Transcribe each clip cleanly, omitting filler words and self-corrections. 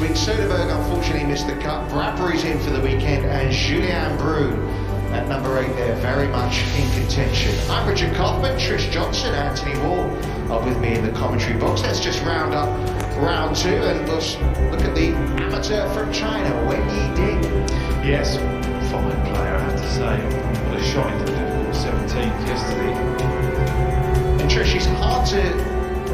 week. Soderberg unfortunately missed the cut. Bradbury's in for the weekend, and Julien Brune at number 8 there, very much in contention. I'm Richard Kaufman, Trish Johnson, Anthony Wall are with me in the commentary box. Let's just round up round 2 and we'll look at the amateur from China, Wen Yiding. Yes, fine player, I have to say. What a shot into the difficult 17th yesterday. And Trish, it's hard to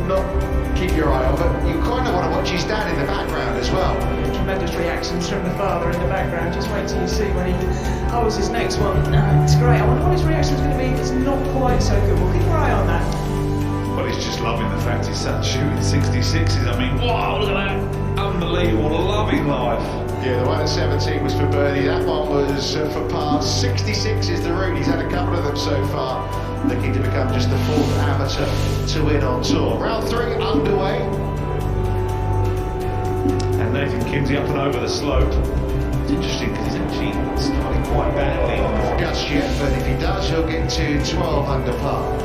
not keep your eye on, but you kind of want to watch his dad in the background as well. Tremendous reactions from the father in the background. Just wait till you see when he holds his next one. It's great. I wonder what his reaction is going to be if it's not quite so good. We'll keep your eye on that. Well, he's just loving the fact he's shooting 66s. I mean, wow, look at that. Unbelievable, loving life. Yeah, the one at 17 was for birdie. That one was for par. 66 is the route. He's had a couple of them so far. Looking to become just the 4th amateur to win on tour. Round 3 underway. And Nathan Kinsey up and over the slope. It's interesting because he's actually starting quite badly on the Just yet, but if he does, he'll get to 12 under par.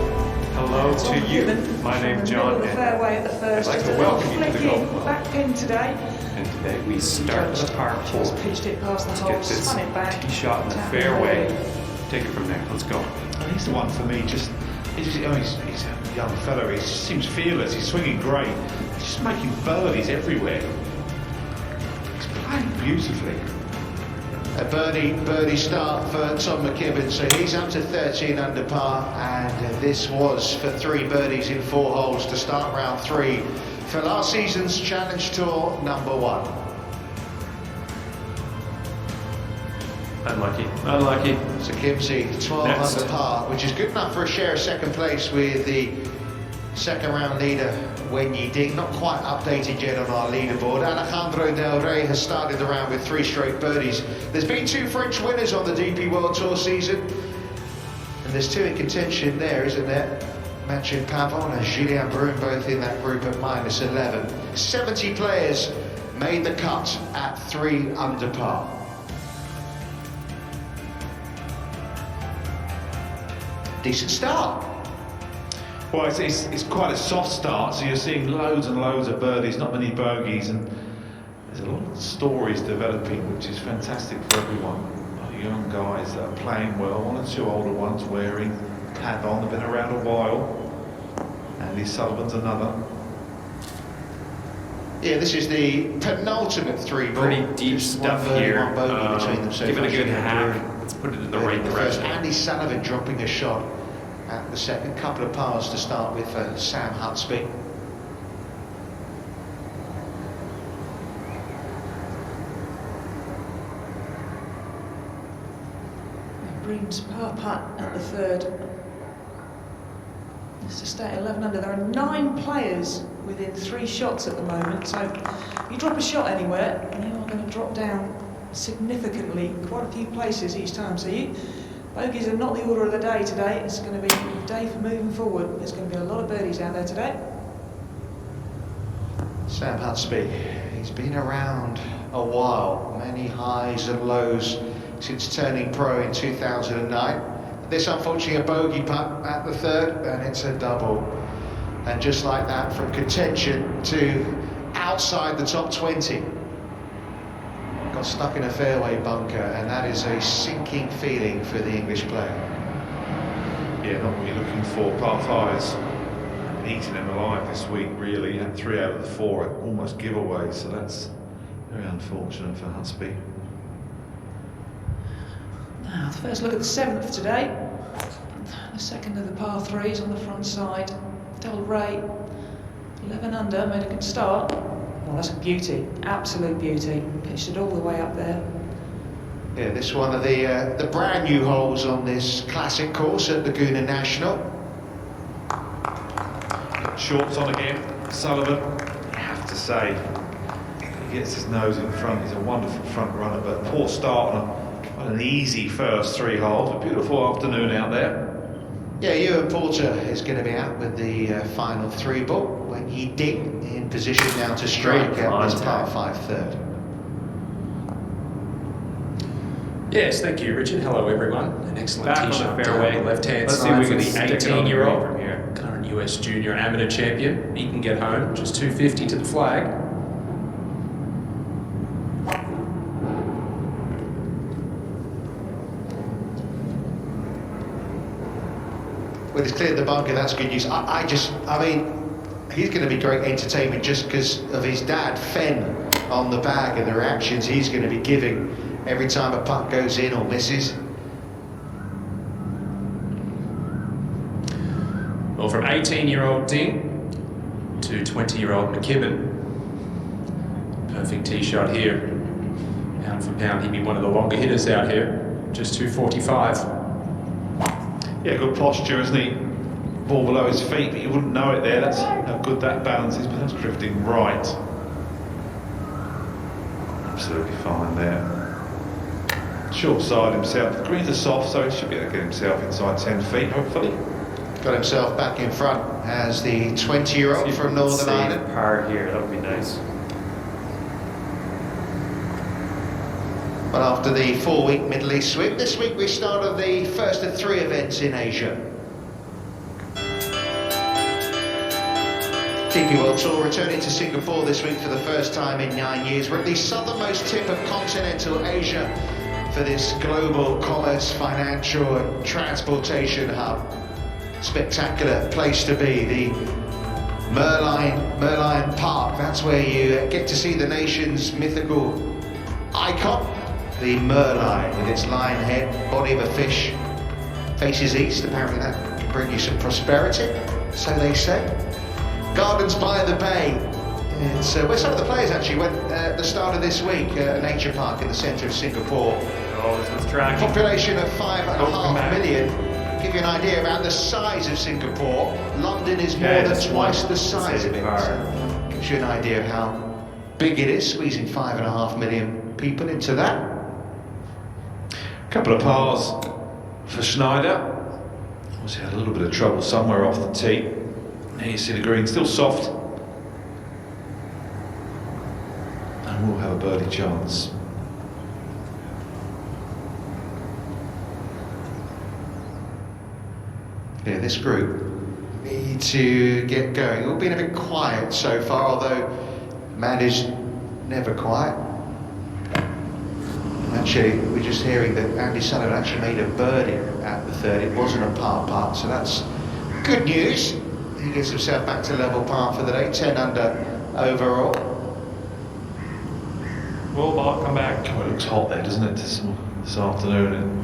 Hello to you. My name's John. The fairway at the first. I'd like to welcome you to the golf club. Back pin today. And today we start the par 4. Just pitched it past the Let's hole, get this spun it back. tee shot in the fairway. Take it from there. Let's go. And he's the one for me. He's a young fella. He just seems fearless. He's swinging great. He's just making birdies everywhere. He's playing beautifully. A birdie start for Tom McKibben, so he's up to 13 under par, and this was for 3 birdies in 4 holes to start round 3 for last season's Challenge Tour number 1. Unlucky. So Kimsey 12 Next. under par, which is good enough for a share of second place with the second round leader Wen Yiding. Not quite updated yet on our leaderboard. Alejandro Del Rey has started the round with 3 straight birdies. There's been 2 French winners on the DP World Tour season, and there's 2 in contention there, isn't there? Mathieu Pavon and Julien Brune both in that group at -11. 70 players made the cut at 3 under par. Decent start. Well, it's quite a soft start, so you're seeing loads and loads of birdies, not many bogeys, and there's a lot of stories developing, which is fantastic for everyone. Young guys that are playing well, 1 or 2 older ones wearing Pavon, have been around a while. Andy Sullivan's another. Yeah, this is the penultimate 3 ball. Pretty deep Just stuff one birdie, here. one bogey between them so Give it a far. good half. Let's put it in the right First, direction. Andy Sullivan dropping a shot at the second. Couple of pars to start with for Sam Hutsby. Brune's par putt at the 3rd. It's to stay at 11 under. There are 9 players within 3 shots at the moment, so if you drop a shot anywhere, you are going to drop down significantly, quite a few places each time. So bogeys are not the order of the day today. It's going to be a day for moving forward. There's going to be a lot of birdies out there today. Sam Hutsby, he's been around a while, many highs and lows since turning pro in 2009. This unfortunately a bogey putt at the 3rd, and it's a double. And just like that, from contention to outside the top 20. Got stuck in a fairway bunker, and that is a sinking feeling for the English player. Yeah, not what you're looking for. Par 5s eating them alive this week, really, and 3 out of the 4 are almost giveaways, so that's very unfortunate for Hutsby. Now, the first look at the 7th today. The second of the par 3s on the front side. Del Rey, 11 under, made a good start. Well, that's a beauty, absolute beauty. Pitched it all the way up there. Yeah, this one of the brand new holes on this classic course at Laguna National. Shorts on again, Sullivan, you have to say, he gets his nose in front. He's a wonderful front runner, but poor start on an easy first 3 holes. A beautiful afternoon out there. Yeah, Ewan Porter is going to be out with the final 3 ball when he did in position now to strike at this par 5 3rd. Yes, thank you, Richard. Hello, everyone. An excellent Back on tee the shot fairway. down the left-hand Let's see side if for we the can stick it on the 18-year-old, green from here. current US junior amateur champion. He can get home, just 250 to the flag. Well, he's cleared the bunker, that's good news. I mean, he's going to be great entertainment just because of his dad, Fen, on the bag and the reactions he's going to be giving every time a putt goes in or misses. Well, from 18-year-old Ding to 20-year-old McKibben. Perfect tee shot here. Pound for pound, he'd be one of the longer hitters out here. Just 245. Yeah, good posture, isn't he? Ball below his feet, but you wouldn't know it there. That's how good that balance is, but that's drifting right. Absolutely fine there. Short side himself. The greens are soft, so he should be able to get himself inside 10 feet, hopefully. Got himself back in front as the 20-year-old from Northern Ireland. Par here, that would be nice. But after the 4-week Middle East swing, this week we started the first of 3 events in Asia. DP World Tour returning to Singapore this week for the first time in 9 years. We're at the southernmost tip of continental Asia for this global commerce, financial and transportation hub. Spectacular place to be, the Merlion Park. That's where you get to see the nation's mythical icon, the merlion, with its lion head, body of a fish, faces east. Apparently that can bring you some prosperity, so they say. Gardens by the Bay. It's where some of the players actually went at the start of this week, a nature park in the centre of Singapore. Oh, this was tracking. Population of 5.5 million. Give you an idea about the size of Singapore. London is more than twice the size of it. So gives you an idea of how big it is, squeezing 5.5 million people into that. Couple of pars for Schneider. Obviously had a little bit of trouble somewhere off the tee. Now you see the green still soft. And we'll have a birdie chance. Yeah, this group need to get going. We've been a bit quiet so far, although man is never quiet. Actually, we're just hearing that Andy Sullivan actually made a birdie at the 3rd. It wasn't a par putt, so that's good news. He gets himself back to level par for the day, 10 under overall. Well, Bob, come back. Oh, it looks hot there, doesn't it, this afternoon?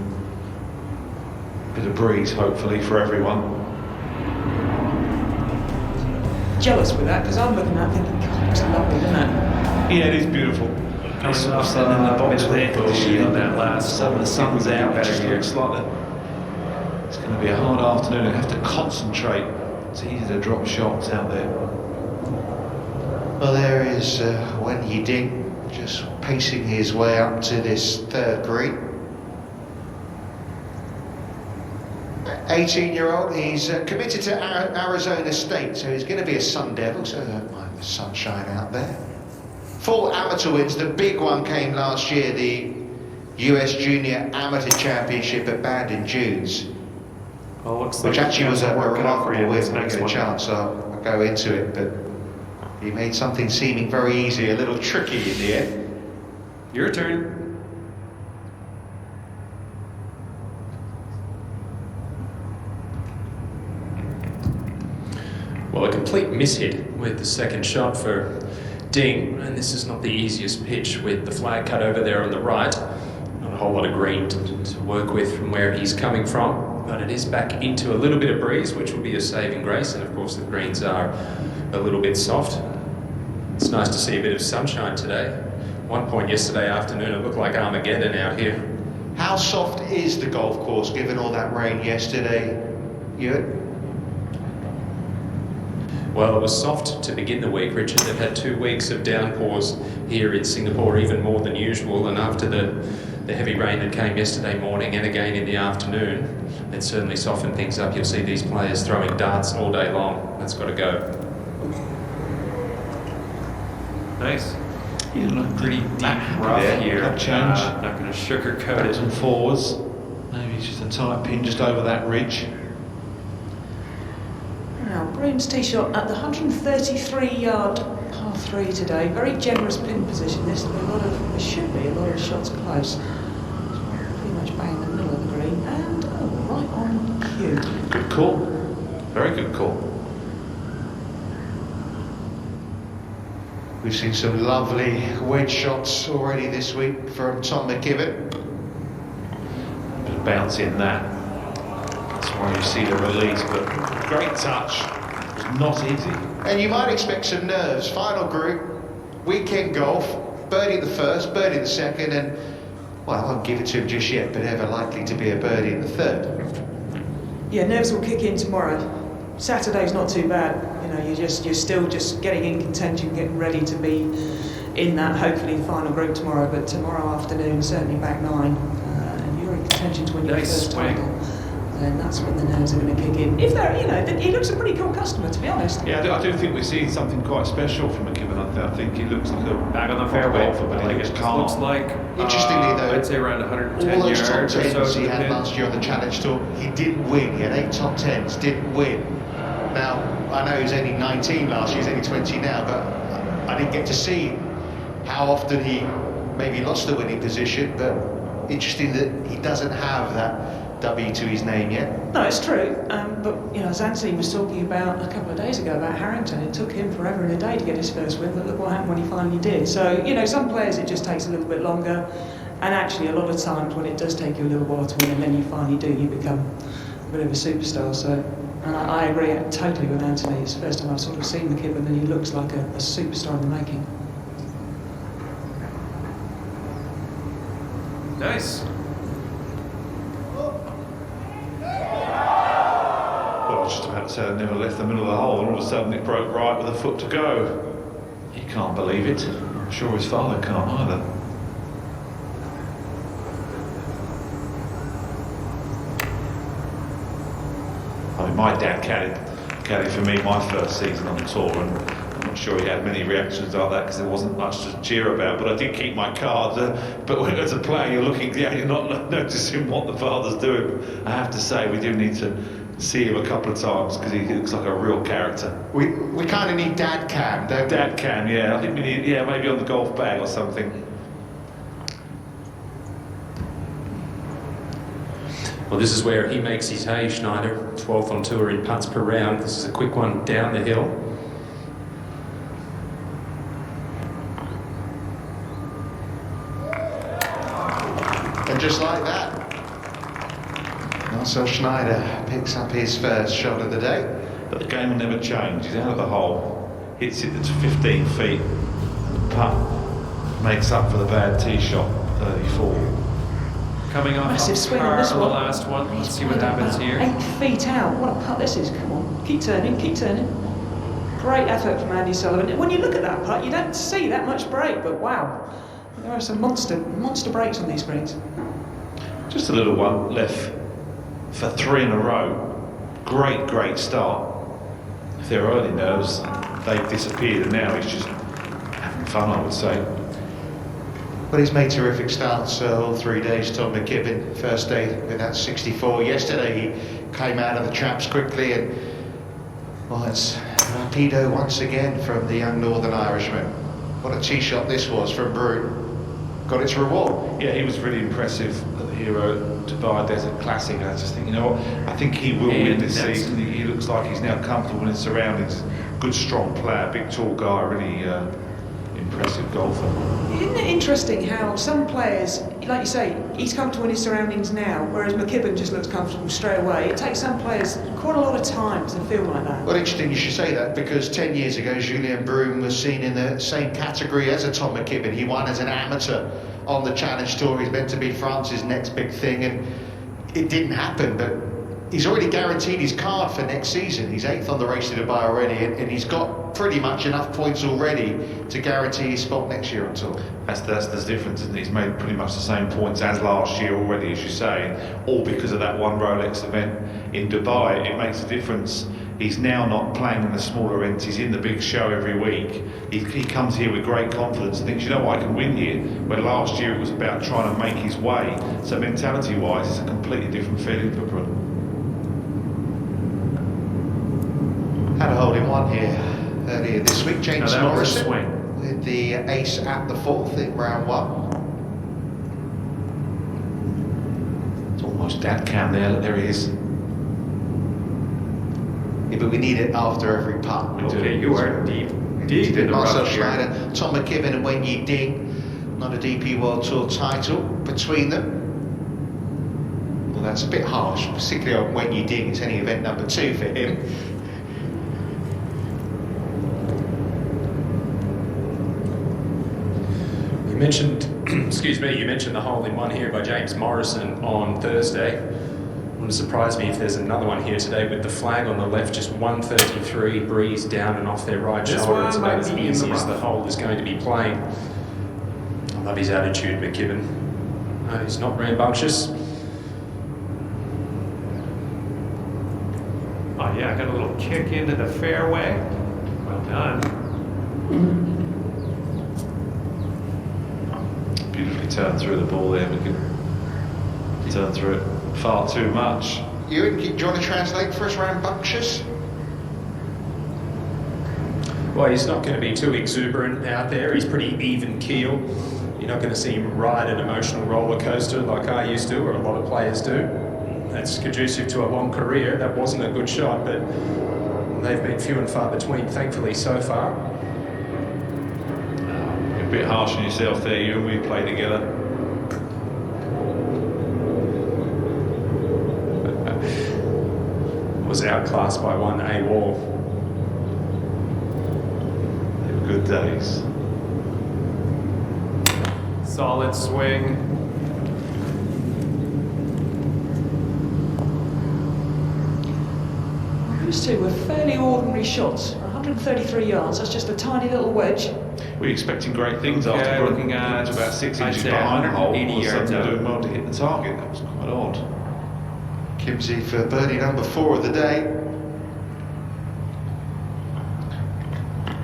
Bit of breeze, hopefully, for everyone. Jealous with that, because I'm looking at it thinking, God, it looks lovely, doesn't it? Yeah, it is beautiful. Coming off sitting in the box with bogey on that last Some of the sun's out, it better just here. looks like it's going to be a hard afternoon. You have to concentrate. It's easy to drop shots out there. Well, there is Wen Yiding just pacing his way up to this 3rd green. 18-year-old, he's committed to Arizona State, so he's going to be a Sun Devil, so don't mind the sunshine out there. 4 amateur wins. The big one came last year, the US Junior Amateur Championship at Bandon Dunes, Well, looks which like actually was a working out for remarkable you win. this When I next get a one. chance, I'll go into it, but he made something seeming very easy a little tricky in the end. Your turn. Well, a complete mishit with the second shot for Ding, and this is not the easiest pitch with the flag cut over there on the right. Not a whole lot of green to work with from where he's coming from, but it is back into a little bit of breeze, which will be a saving grace, and of course the greens are a little bit soft. It's nice to see a bit of sunshine today. One point yesterday afternoon, it looked like Armageddon out here. How soft is the golf course given all that rain yesterday, Ewan? Well, it was soft to begin the week, Richard. They've had 2 weeks of downpours here in Singapore, even more than usual, and after the heavy rain that came yesterday morning and again in the afternoon, it certainly softened things up. You'll see these players throwing darts all day long. That's got to go. Nice. You look Pretty deep happy rough there. here. Cut change. Not going to sugarcoat Backwards it. and forwards. Maybe just a tight pin just over that ridge. Now, Broom's tee shot at the 133-yard par 3 today. Very generous pin position. There should be a lot of shots close. Pretty much bang in the middle of the green and right on cue. Good call. We've seen some lovely wedge shots already this week from Tom McKibben. Bit of bounce in that. That's why you see the release, but great touch. It was not easy. And you might expect some nerves. Final group, weekend golf, birdie the first, birdie the second, and, well, I won't give it to him just yet, but ever likely to be a birdie in the third. Yeah, nerves will kick in tomorrow. Saturday's not too bad. You know, you're still just getting in contention, getting ready to be in that, hopefully, final group tomorrow. But tomorrow afternoon, certainly back 9, and you're in contention to win your first title. Then that's when the nerves are going to kick in. If they're, you know, he looks a pretty cool customer, to be honest. Yeah, I do think we're seeing something quite special from McKibben. I think he looks like a Back on the fairway, golfer, but he looks calm. looks like, Interestingly, though, I'd say around 110 all those top yards or so 10s to he the had pin. last year on the Challenge Tour, he didn't win. He had 8 top 10s, didn't win. Now, I know he was only 19 last year, he's only 20 now, but I didn't get to see how often he maybe lost the winning position, but interesting that he doesn't have that W to his name yet. No, it's true. But, you know, as Anthony was talking about a couple of days ago about Harrington, it took him forever and a day to get his first win, but look what happened when he finally did. So, you know, some players it just takes a little bit longer, and actually a lot of times when it does take you a little while to win and then you finally do, you become a bit of a superstar. So, and I agree totally with Anthony. It's the first time I've sort of seen McKibben and he looks like a superstar in the making. Nice. Well, I was just about to say I never left the middle of the hole, and all of a sudden it broke right with a foot to go. He can't believe it. I'm sure his father can't either. I mean, my dad caddied for me my first season on the tour, and I'm not sure he had many reactions like that because there wasn't much to cheer about. But I did keep my cards. But when as a player, you're looking, you're not noticing what the father's doing. I have to say, we do need to see him a couple of times because he looks like a real character. We kind of need dad cam, don't we? Dad can, yeah. I think we need, yeah, maybe on the golf bag or something. Well, this is where he makes his hay, Schneider. 12th on tour in putts per round. This is a quick one down the hill. And just like that, Marcel Schneider picks up his first shot of the day. But the game will never change. He's out of the hole, hits it to 15 feet, and the putt makes up for the bad tee shot, 34. Coming off Massive a swing on par this on the one. last one. Let's see He's what happens about here. 8 feet out. What a putt this is. Come on. Keep turning, keep turning. Great effort from Andy Sullivan. When you look at that putt, you don't see that much break, but wow. There are some monster breaks on these greens. Just a little one left for 3 in a row. Great start. If they're early nerves, they've disappeared, and now he's just having fun, I would say. But he's made terrific starts all 3 days. Tom McKibben, first day with that 64. Yesterday he came out of the traps quickly, and well, it's rapido once again from the young Northern Irishman. What a tee shot this was from Broome. Got its reward. Yeah, he was really impressive at the Hero Dubai Desert Classic. And I just think, you know what, I think he will win this season. He looks like he's now comfortable in his surroundings. Good, strong player, big, tall guy, really impressive golfer. Isn't it interesting how some players, like you say, he's comfortable in his surroundings now, whereas McKibben just looks comfortable straight away. It takes some players quite a lot of time to feel like that. Well, interesting you should say that, because 10 years ago Julien Broome was seen in the same category as a Tom McKibben. He won as an amateur on the Challenge Tour. He's meant to be France's next big thing, and it didn't happen, but he's already guaranteed his card for next season. He's 8th on the race to Dubai already, and he's got pretty much enough points already to guarantee his spot next year on tour. That's the difference, isn't it? He's made pretty much the same points as last year already, as you say, all because of that one Rolex event in Dubai. It makes a difference. He's now not playing in the smaller events. He's in the big show every week. He comes here with great confidence and thinks, you know what, I can win here. Where last year it was about trying to make his way. So mentality-wise, it's a completely different feeling for Broome. Had a hole in one here earlier this week. James Now that was a Morrison swing. with the ace at the 4th in round 1. It's almost dad cam there. There he is. Yeah, but we need it after every putt. Okay, you are deep. deep in the Marcel rush here. Schneider, Tom McKibben and Wen Yi Ding. Not a DP World Tour title between them. Well, that's a bit harsh, particularly on Wen Yi Ding. It's only event number 2 for him. You mentioned, excuse me, you mentioned the hole-in-one here by James Morrison on Thursday. It wouldn't surprise me if there's another one here today with the flag on the left, just 133, breeze down and off their right shoulder. It's about as easy as the hole is going to be playing. I love his attitude, McKibben. No, he's not rambunctious. Oh yeah, got a little kick into the fairway. Well done. Beautifully turned through the ball there, McKibben. Turned through it far too much. Ewan, do you want to translate for us rambunctious? Well, he's not going to be too exuberant out there. He's pretty even keel. You're not going to see him ride an emotional roller coaster like I used to, or a lot of players do. That's conducive to a long career. That wasn't a good shot, but they've been few and far between, thankfully, so far. You're a bit harsh on yourself there, you and we play together. Was outclassed by one AWOL. They were good days. Solid swing. Those two were fairly ordinary shots. 133 yards, that's just a tiny little wedge. We're expecting great things Yeah, after looking at, about 6 I'd inches say behind the hole. 180 All of a yards sudden out. doing well to hit the target. That was quite odd. Kimsey for birdie number 4 of the day.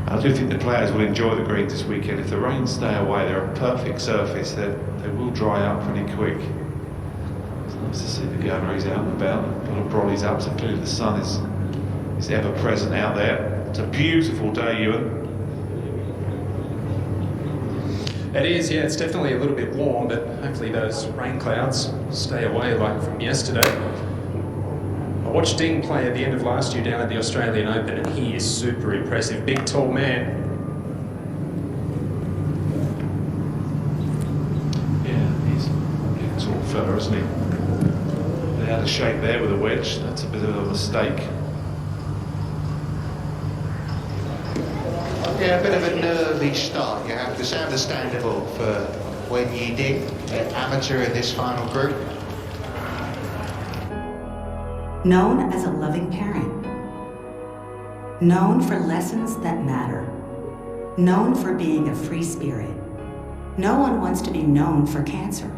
I do think the players will enjoy the greens this weekend. If the rains stay away, they're a perfect surface. They will dry up pretty quick. It's nice to see the galleries out and about. A lot of brollies up, so clearly the sun is ever present out there. It's a beautiful day, Ewan. It is, yeah, it's definitely a little bit warm, but hopefully those rain clouds stay away like from yesterday. I watched Ding play at the end of last year down at the Australian Open, and he is super impressive. Big, tall man. Yeah, he's a tall fella, isn't he? They had a shape there with a wedge. That's a bit of a mistake. Yeah, a bit of a nervy start, you have to say. Understandable for Wen Yi Ding, an amateur in this final group. Known as a loving parent. Known for lessons that matter. Known for being a free spirit. No one wants to be known for cancer,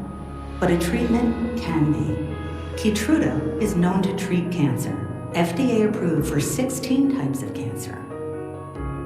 but a treatment can be. Keytruda is known to treat cancer, FDA approved for 16 types of cancer.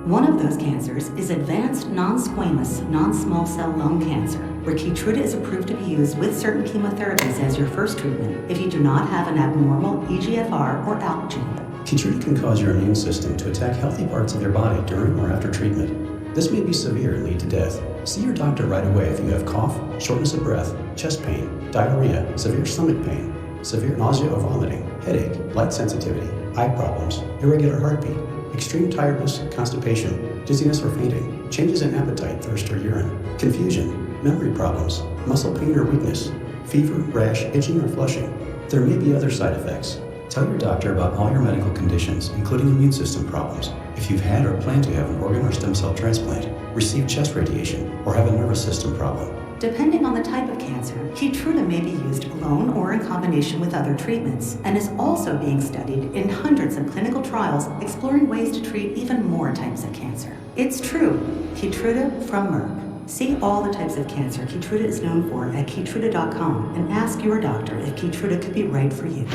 One of those cancers is advanced non-squamous, non-small cell lung cancer, where Keytruda is approved to be used with certain chemotherapies as your first treatment if you do not have an abnormal EGFR or ALK gene. Keytruda can cause your immune system to attack healthy parts of your body during or after treatment. This may be severe and lead to death. See your doctor right away if you have cough, shortness of breath, chest pain, diarrhea, severe stomach pain, severe nausea or vomiting, headache, light sensitivity, eye problems, irregular heartbeat, extreme tiredness, constipation, dizziness or fainting, changes in appetite, thirst or urine, confusion, memory problems, muscle pain or weakness, fever, rash, itching or flushing. There may be other side effects. Tell your doctor about all your medical conditions, including immune system problems. If you've had or plan to have an organ or stem cell transplant, receive chest radiation, or have a nervous system problem. Depending on the type of cancer, Keytruda may be used alone or in combination with other treatments, and is also being studied in hundreds of clinical trials exploring ways to treat even more types of cancer. It's true, Keytruda from Merck. See all the types of cancer Keytruda is known for at Keytruda.com and ask your doctor if Keytruda could be right for you.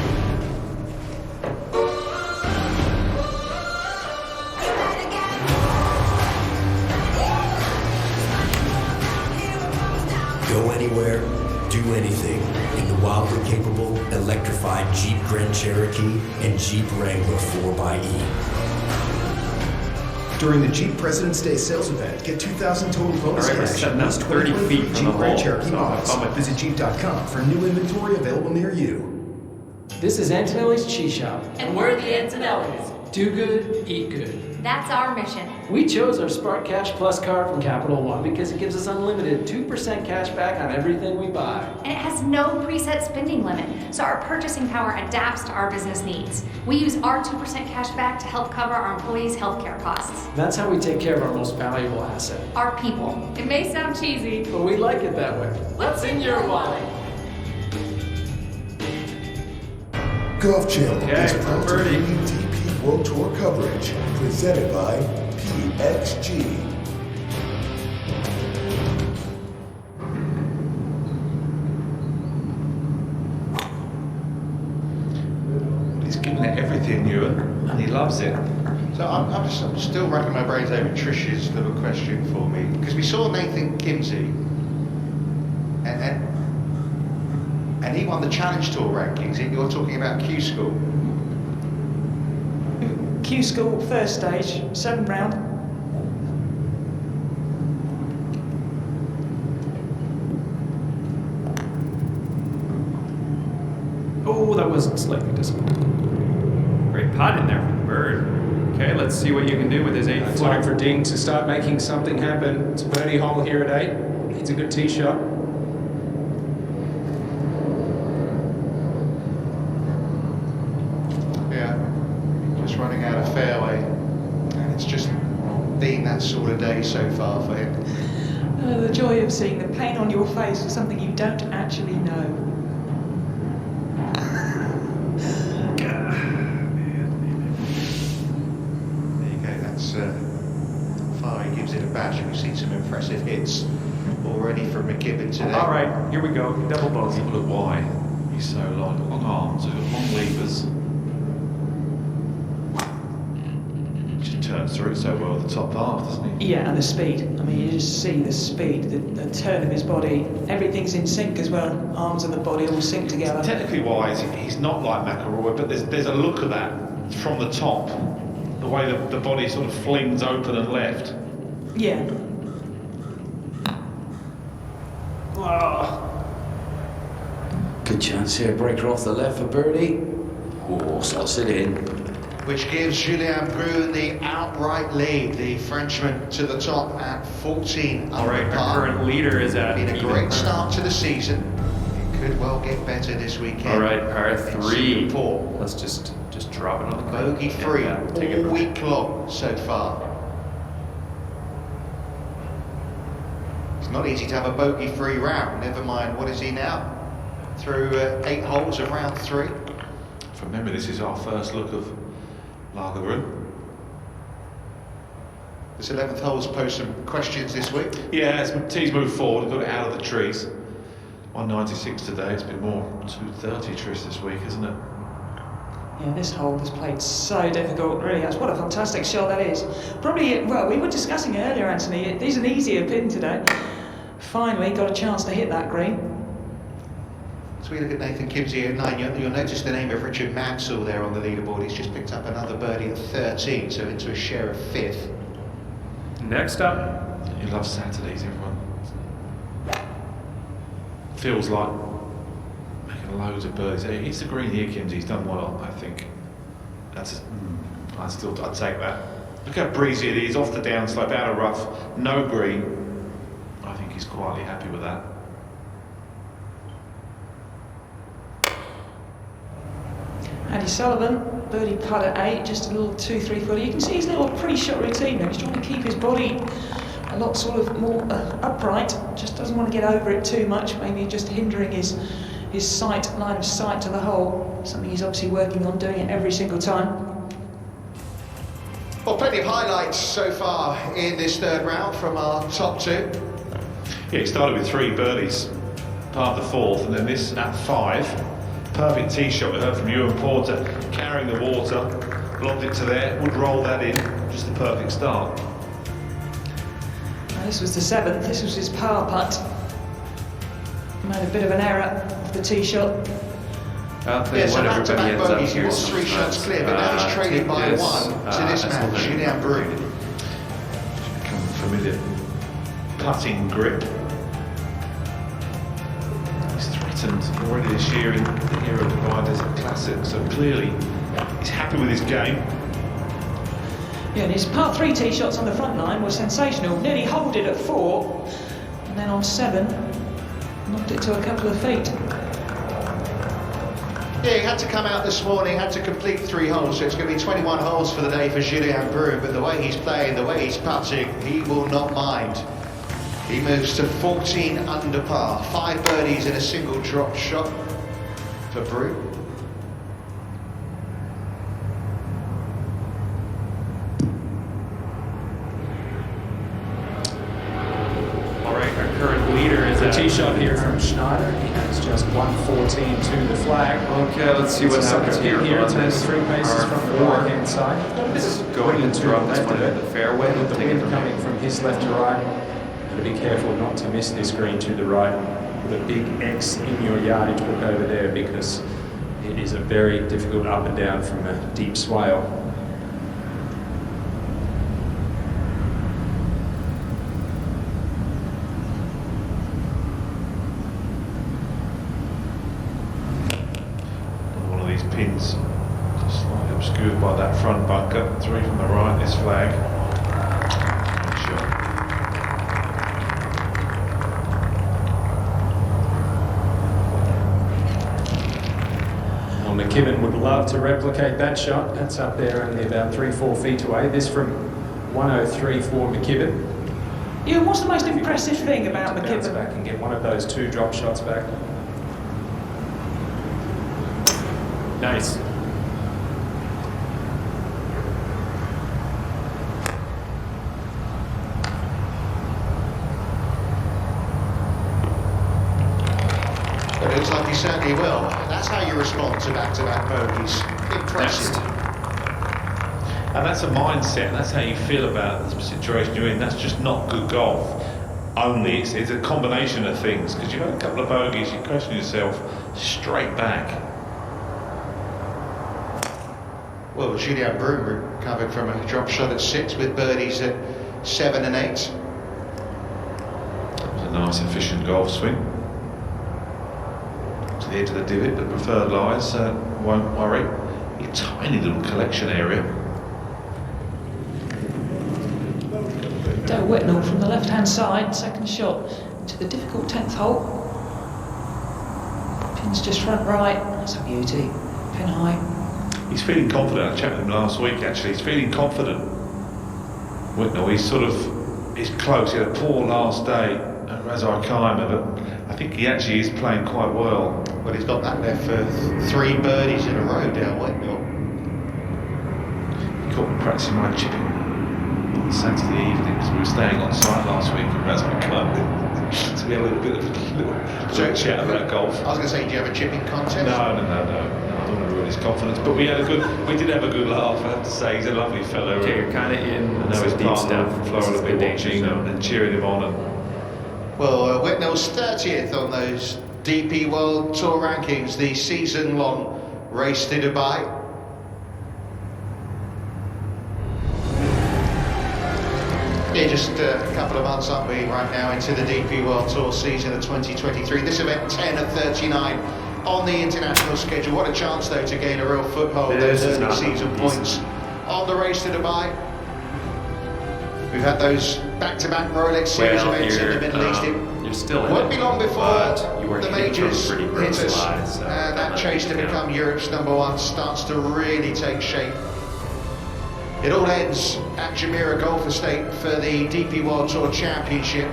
Go anywhere, do anything in the wildly capable, electrified Jeep Grand Cherokee and Jeep Wrangler 4xe. During the Jeep President's Day sales event, get $2,000 total bonus All right, we're cash. setting up 30 feet from Jeep the Grand hole. Cherokee So models. I'm with- Visit Jeep.com for new inventory available near you. This is Antonelli's Cheese Shop. And we're the Antonellis. Do good, eat good. That's our mission. We chose our Spark Cash Plus card from Capital One because it gives us unlimited 2% cash back on everything we buy. And it has no preset spending limit, so our purchasing power adapts to our business needs. We use our 2% cash back to help cover our employees' healthcare costs. That's how we take care of our most valuable asset. Our people. It may sound cheesy, but we like it that way. What's in your wallet? Golf Channel is Okay, proud to birdie. bring you DP World Tour coverage, presented by PXG. He's giving it everything, Ewan, and he loves it. So I'm still racking my brains over Trish's little question for me, because we saw Nathan Kimsey, and he won the Challenge Tour rankings. You're talking about Q School. Q School, first stage, 7th round. Oh, that was slightly disappointing. Great putt in there for the bird. Okay, let's see what you can do with his 8 Time flag. for Ding to start making something happen. It's a birdie hole here at 8. Needs a good tee shot. Yeah, just running out of fairway, and it's just been that sort of day so far for him. The joy of seeing the pain on your face for something you don't actually know. There you go, that's how far he gives it a bash. We've seen some impressive hits already from McKibben today. All right, here we go. Double bogey. Look at why he's so long arms, he's got long levers. Just turns through it so well at the top half, doesn't he? Yeah, and the speed. I mean, you just see the speed, the turn of his body. Everything's in sync as well. Arms and the body all sync together. Technically wise, he's not like McIlroy, but there's a look of that from the top. The way the body sort of flings open and left. Yeah. Good chance here, breaker off the left for birdie. Oh, slots it in. Which gives Julien Brune the outright lead, the Frenchman to the top at 14 All right, under our par. current leader is at Been a even great par. start to the season. It could well get better this weekend. All right, par in 3. Singapore. Let's just drop it on the Bogey free Yeah, take it all from week long so far. It's not easy to have a bogey free round, never mind what is he now? Through 8 holes of round 3. From memory, this is our first look of Lagergren. This 11th hole's posed some questions this week. Yeah, as tees move forward, we've got it out of the trees. 196 today, it's been more 230 trees this week, isn't it? Yeah, this hole was played so difficult, really. That's what a fantastic shot that is. Probably, well, we were discussing earlier, Anthony, it is an easier pin today. Finally got a chance to hit that green. So we look at Nathan Kimsey at 9. You'll notice the name of Richard Mansell there on the leaderboard. He's just picked up another birdie at 13, so into a share of 5th. Next up. You love Saturdays, everyone. Feels like making loads of birdies. He's the green here, Kimsey. He's done well, I think. That's. I'd take that. Look how breezy it is, off the downslope, out of rough, no green. I think he's quietly happy with that. Andy Sullivan, birdie putt at 8, just a little 2-3 footer. You can see his little pre-shot routine there. He's trying to keep his body a lot sort of more upright. Just doesn't want to get over it too much. Maybe just hindering his sight, line of sight to the hole. Something he's obviously working on, doing it every single time. Well, plenty of highlights so far in this 3rd round from our top 2. Yeah, he started with 3 birdies, part of the 4th, and then this at 5. Perfect tee shot we heard from Ewan Porter, carrying the water, lobbed it to there, would roll that in, just the perfect start. This was the 7th, this was his par putt. Made a bit of an error off the tee shot. I'll tell you Yeah, so what, everybody back-to-back ends up bogeys here, with it's some 3 shots shots. clear, but now he's trading Take by this. 1 to this That's man, the thing. Julien Brune. Become familiar putting grip. He's threatened already this year in the Hero Providers Classic, so clearly he's happy with his game. Yeah, and his par 3 tee shots on the front nine were sensational. Nearly holed it at 4, and then on 7, knocked it to a couple of feet. Yeah, he had to come out this morning, had to complete 3 holes, so it's going to be 21 holes for the day for Julien Brune, but the way he's playing, the way he's putting, he will not mind. He moves to 14 under par, 5 birdies in a single drop shot for Brune. The tee shot here from Schneider. He has just 114 to the flag. Okay, let's see what happens here. It's only 3 paces from the right-hand side. This is going to drop this one into the fairway. With the wind coming from his left to right, got to be careful not to miss this green to the right. Put a big X in your yardage book over there because it is a very difficult up and down from a deep swale. Pins just slightly obscured by that front bunker. 3 from the right, this flag. Well, McKibben would love to replicate that shot. That's up there only about 3-4 feet away. This from 103 for McKibben. Yeah, what's the most impressive thing about McKibben? Bounce back and get one of those 2 drop shots back. Nice. But it looks like he certainly will. That's how you respond to back-to-back bogeys. Impressive. And that's a mindset, and that's how you feel about the situation you're in. That's just not good golf. Only, it's a combination of things. Because you've had a couple of bogeys, you question yourself straight back. Well, Julien Brune recovered from a drop shot at 6 with birdies at 7 and 8. That was a nice, efficient golf swing. To the edge of the divot, the preferred lies won't worry. A tiny little collection area. Dale Whitnell from the left-hand side, second shot to the difficult 10th hole. Pin's just front right, that's a beauty, pin high. He's feeling confident. I chatted with him last week actually. He's feeling confident. Whitnell, he's close. He had a poor last day at Razai Khyma, but I think he actually is playing quite well. Well, he's got that there for 3 birdies in a row, Dale Whitnell. He caught me practicing my chipping on Saturday evening because we were staying on site last week at Razai Khyma. So we had a little bit of a little chat about golf. I was going to say, do you have a chipping contest? No. I don't want to ruin his confidence, but we did have a good laugh. I have to say, he's a lovely fellow. Okay, you're kind of in. I know his deep partner stuff. from Florida will be watching and cheering him on. Well, Whitnell's 30th on those DP World Tour rankings, the season-long race to Dubai. Yeah, just a couple of months, aren't we, right now into the DP World Tour season of 2023. This event 10 of 39 on the international schedule. What a chance, though, to gain a real foothold, those early season points on the race to Dubai. We've had those back-to-back Rolex Series events in the Middle East. You're still in Won't it, be long before you were the hitting majors pretty hit gross us, lies, so and that chase to become Europe's #1 starts to really take shape. It all ends at Jumeirah Golf Estate for the DP World Tour Championship.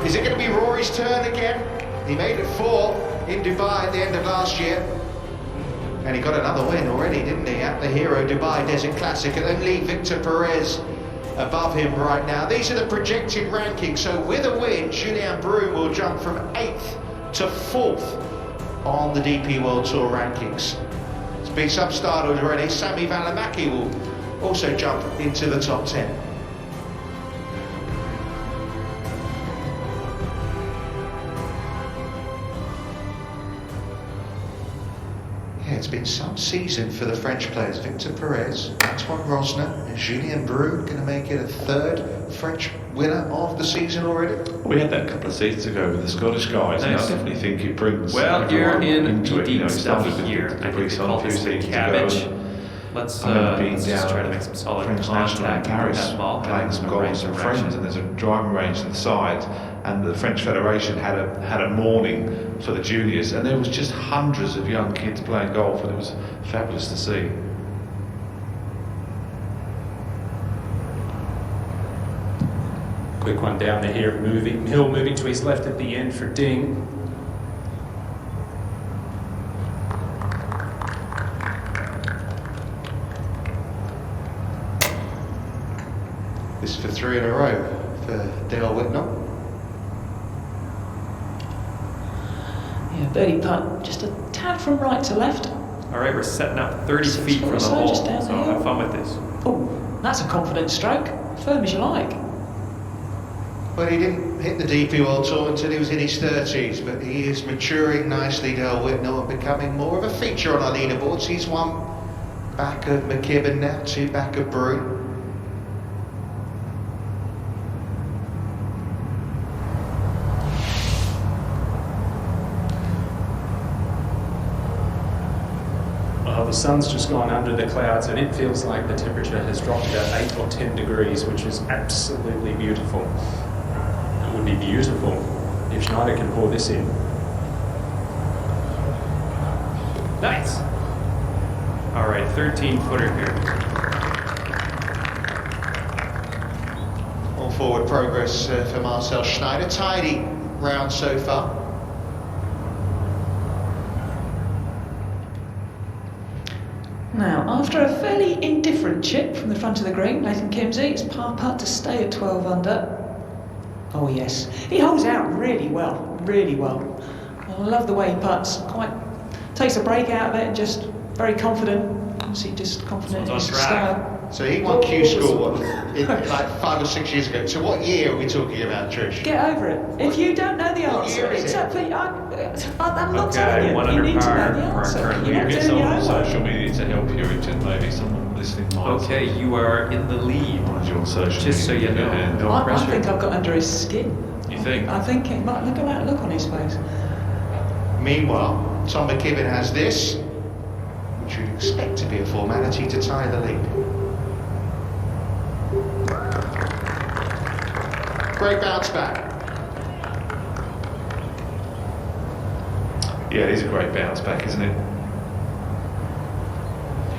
Is it going to be Rory's turn again? He made it 4 in Dubai at the end of last year. And he got another win already, didn't he, at the Hero Dubai Desert Classic. And only Victor Perez above him right now. These are the projected rankings. So with a win, Julien Brune will jump from 8th to 4th on the DP World Tour rankings. It's been sub-started already. Sami Välimäki will also jump into the top 10. Yeah, it's been some season for the French players. Victor Perez, Antoine Rosner, and Julien Brune going to make it a 3rd French winner of the season already. We had that a couple of seasons ago with the Scottish guys, and I definitely think it brings. Well, you're in into it. deep stuff started with here. the I think Greece on a few seasons cabbage. ago. Let's Being just down try to make some solid French national in contact with Paris, that ball. playing some golf with some friends, and there's a driving range to the side, and the French Federation had a morning for the juniors, and there was just hundreds of young kids playing golf, and it was fabulous to see. Quick one down the hill moving to his left at the end for Ding. This is for 3 in a row for Dale Whitnell. Yeah, birdie putt, just a tad from right to left. All right, we're setting up 30 6 feet from the so, hole, just down the so hill. have fun with this. Oh, that's a confident stroke. Firm as you like. Well, he didn't hit the DP World Tour until he was in his 30s, but he is maturing nicely, Dale Whitnell, and becoming more of a feature on our leaderboards. He's one back of McKibben now, 2 back of Brew. Well, the sun's just gone under the clouds and it feels like the temperature has dropped about 8 or 10 degrees, which is absolutely beautiful. It would be beautiful if Schneider can pour this in. Nice. All right, 13-footer here. All forward progress for Marcel Schneider. Tidy round so far. Now, after a fairly indifferent chip from the front of the green, Nathan Kimsey, it's par putt to stay at 12 under. Oh yes, he holds out really well, really well. I love the way he putts, quite takes a break out of it and just very confident. Obviously just confident in his style. So he won Q School like 5 or 6 years ago. So what year are we talking about, Trish? Get over it. If you don't know the answer, year is it's it? up for you. I'm not telling you. one You under need to par know the for our answer. current You're leader. not Get doing your someone on homework. social media to help you, Richard, maybe someone listening might. Okay, you are in the lead. Find you on social Just so media. you know. Yeah, No I pressure. think I've got under his skin. You think? I think it might. Look at that look on his face. Meanwhile, Tom McKibben has this, which you'd expect to be a formality to tie the lead. Great bounce back. Yeah, it is a great bounce back, isn't it?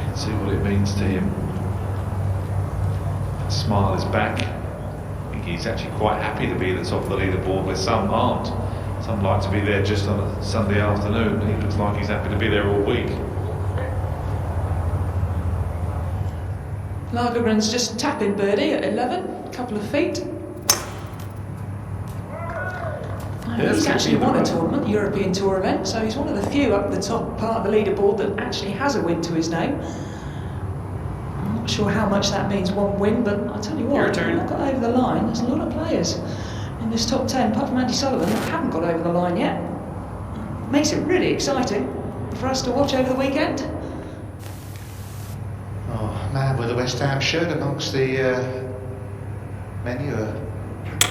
Let's see what it means to him. That smile is back. I think he's actually quite happy to be at the top of the leaderboard, where some aren't. Some like to be there just on a Sunday afternoon. He looks like he's happy to be there all week. Lagergren's just tapping birdie at 11, a couple of feet. He's actually won a tournament, European Tour event, so he's one of the few up the top part of the leaderboard that actually has a win to his name. I'm not sure how much that means, one win, but I'll tell you what, Your turn. if got over the line, there's a lot of players in this top 10, apart from Andy Sullivan, that haven't got over the line yet. Makes it really exciting for us to watch over the weekend. Oh, man with a West Ham shirt amongst the many who are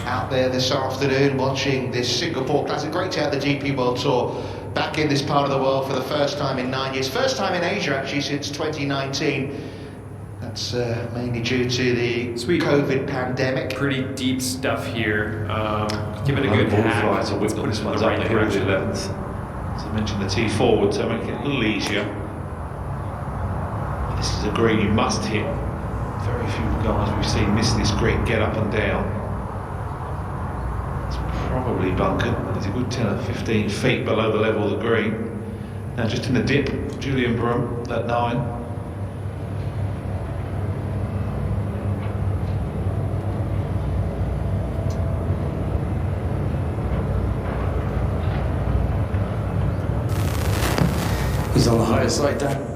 out there this afternoon watching this Singapore Classic. Great to have the GP World Tour back in this part of the world for the first time in 9 years. First time in Asia actually since 2019. That's mainly due to the COVID pandemic. Pretty deep stuff here. Give it a good ball hack. flies are with Put them. This it in one's the up right the hill, the direction. 11th. As I mentioned, the tee forward, so make it a little easier. This is a green you must hit. Very few guys we've seen miss this green, get up and down. It's probably bunkered, but it's a good 10 or 15 feet below the level of the green. Now just in the dip, Julian Broom at 9. He's on the higher side, Dan.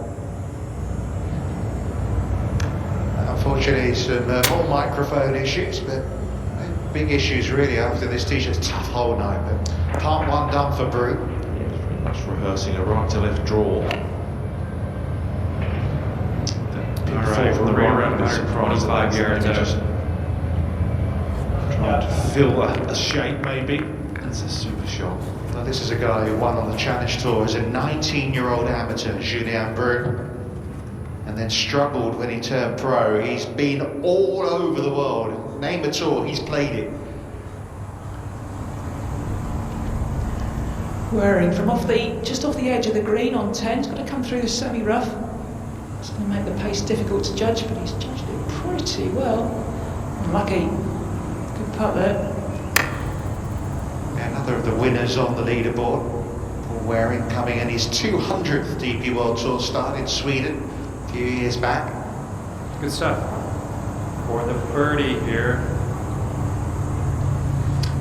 Unfortunately, some more microphone issues, but big issues really after this tee-shirt's tough hole night. But part one done for Brew. Just rehearsing a right to left draw. All right, From the right right around with 125 surprise yards there, out. just trying to fill a shape maybe. That's a super shot. Well, this is a guy who won on the Challenge Tour as a 19-year-old amateur, Julien Brew. And and then struggled when he turned pro. He's been all over the world. Name a tour, he's played it. Wearing from just off the edge of the green on 10. He's got to come through the semi-rough. It's going to make the pace difficult to judge, but he's judged it pretty well. Unlucky. Good putt there. Another of the winners on the leaderboard. Paul Waring coming in his 200th DP World Tour start in Sweden a few years back. Good stuff. For the birdie here.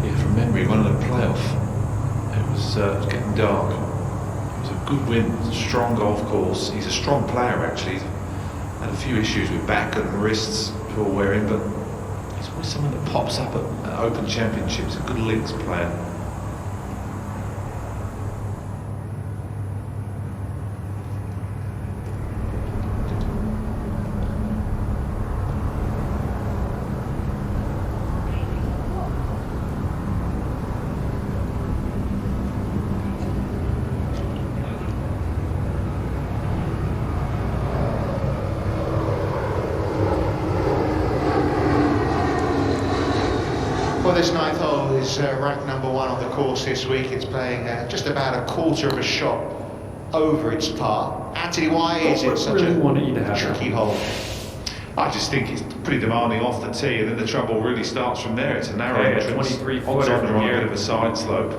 Yeah, from memory, one of the playoff, it was getting dark. It was a good win, strong golf course. He's a strong player actually. Had a few issues with back and wrists for Waring, but he's always someone that pops up at Open Championships, a good links player. Well, this ninth hole is ranked number 1 on the course this week. It's playing just about a quarter of a shot over its par. Anthony, why is it such a tricky hole? I just think it's pretty demanding off the tee, and then the trouble really starts from there. It's a narrow entrance. 23 Odds footer on from are on a here. bit of a side slope,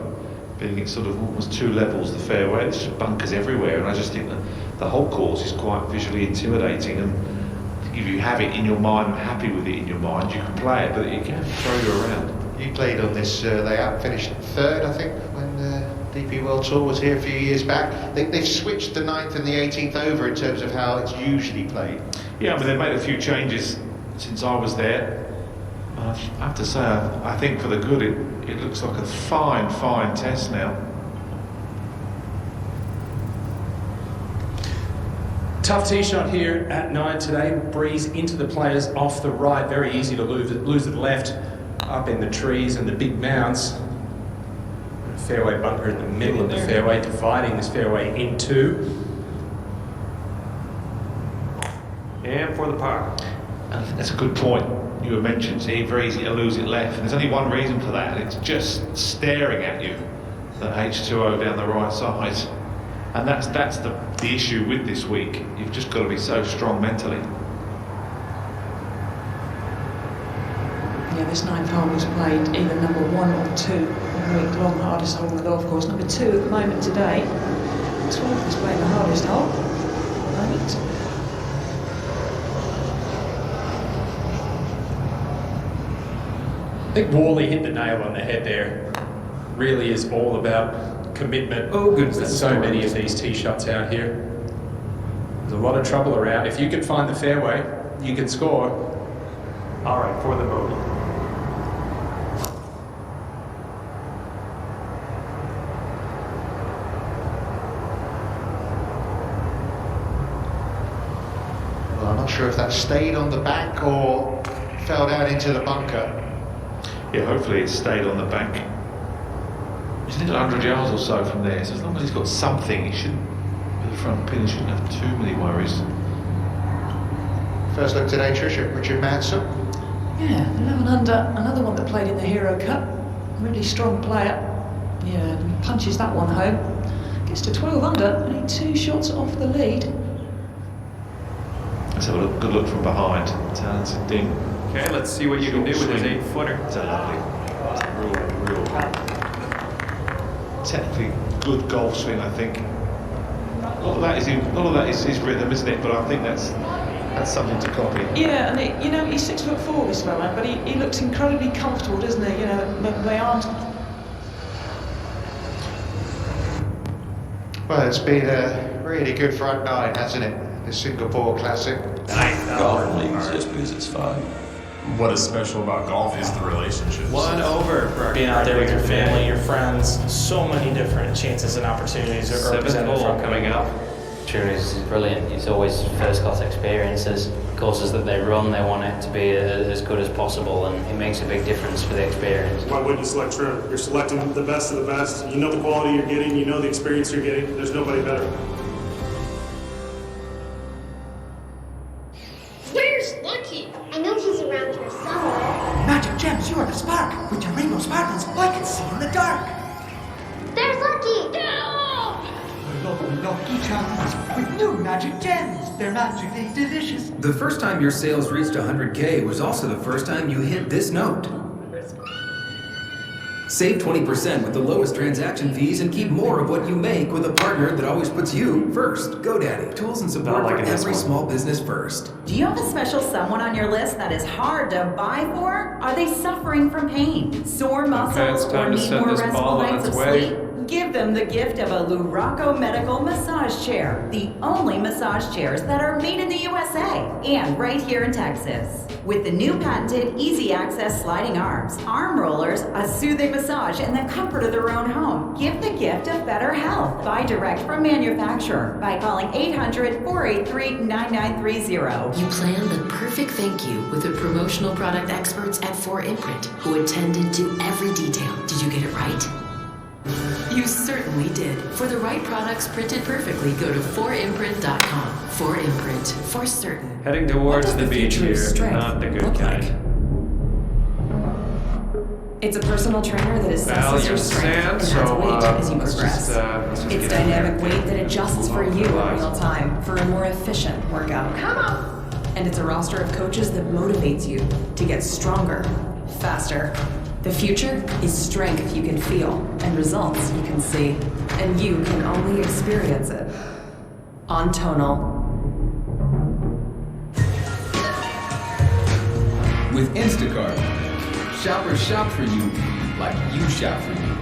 being it's sort of almost 2 levels the fairway. There's just bunkers everywhere, and I just think that the whole course is quite visually intimidating. And if you have it in your mind and happy with it in your mind, you can play it, but it can throw you around. You played on this layout, finished 3rd, I think, when DP World Tour was here a few years back. They've switched the 9th and the 18th over in terms of how it's usually played. Yeah, I mean, they've made a few changes since I was there. I have to say, I think for the good, it looks like a fine, fine test now. Tough tee shot here at 9 today. Breeze into the players off the right. Very easy to lose it left. Up in the trees and the big mounds. A fairway bunker in the middle of the fairway, dividing this fairway in 2. And for the par. And I think that's a good point you were mentioned. See, very easy to lose it left. And there's only one reason for that, and it's just staring at you. The H2O down the right side. And that's the issue with this week. You've just got to be so strong mentally. Yeah, this 9th hole was played either number 1 or 2 all week long, hardest hole on the golf course. Number 2 at the moment today. 12th is playing the hardest hole at the moment. I think Worley hit the nail on the head there. Really is all about commitment. Oh, good. There's so many of these tee shots out here. There's a lot of trouble around. If you can find the fairway, you can score. All right, for the bogey. Well, I'm not sure if that stayed on the bank or fell down into the bunker. Yeah, hopefully it stayed on the bank. He's only got 100 yards or so from there, so as long as he's got something, he shouldn't, with the front pin, he shouldn't have too many worries. First look today, Tricia, Richard Manson. Yeah, 11 under, another one that played in the Hero Cup. Really strong player. Yeah, punches that one home. Gets to 12 under, only 2 shots off the lead. Let's have a good look from behind. Talented ding. Okay, let's see what you can do with this 8-footer. It's a lovely, real technically good golf swing, I think. A lot of that is his rhythm, isn't it? But I think that's something to copy. Yeah, and you know, he's 6'4", this fella, but he looks incredibly comfortable, doesn't he? You know, they aren't. Well, it's been a really good front 9, hasn't it? The Singapore Classic. Golf only exists because it's fun. What is special about golf is the relationships. 1 over for being out there with your family, your friends, so many different chances and opportunities are 7th presented hole from coming up. Is brilliant. It's always first-class experiences. Courses that they run, they want it to be as good as possible, and it makes a big difference for the experience. Why wouldn't you select Trim? You're selecting the best of the best. You know the quality you're getting. You know the experience you're getting. There's nobody better. lucky charms with new magic gems. They're magically delicious. The first time your sales reached 100K was also the first time you hit this note. Save 20% with the lowest transaction fees and keep more of what you make with a partner that always puts you first. GoDaddy. Tools and support for every small business first. Do you have a special someone on your list that is hard to buy for? Are they suffering from pain, sore muscles, or need more restful nights of sleep? Give them the gift of a Luraco Medical Massage Chair, the only massage chairs that are made in the USA and right here in Texas. With the new patented easy access sliding arms, arm rollers, a soothing massage, and the comfort of their own home, give the gift of better health. Buy direct from manufacturer by calling 800-483-9930. You planned the perfect thank you with the promotional product experts at 4imprint who attended to every detail. Did you get it right? You certainly did. For the right products printed perfectly, go to 4imprint.com. 4imprint, for certain. Heading towards the beach here, not the good kind. It's a personal trainer that assesses your strength and adds weight as you progress. It's dynamic weight that adjusts for you in real time for a more efficient workout. Come on! And it's a roster of coaches that motivates you to get stronger, faster. The future is strength you can feel and results you can see. And you can only experience it on Tonal. With Instacart, shoppers shop for you like you shop for you.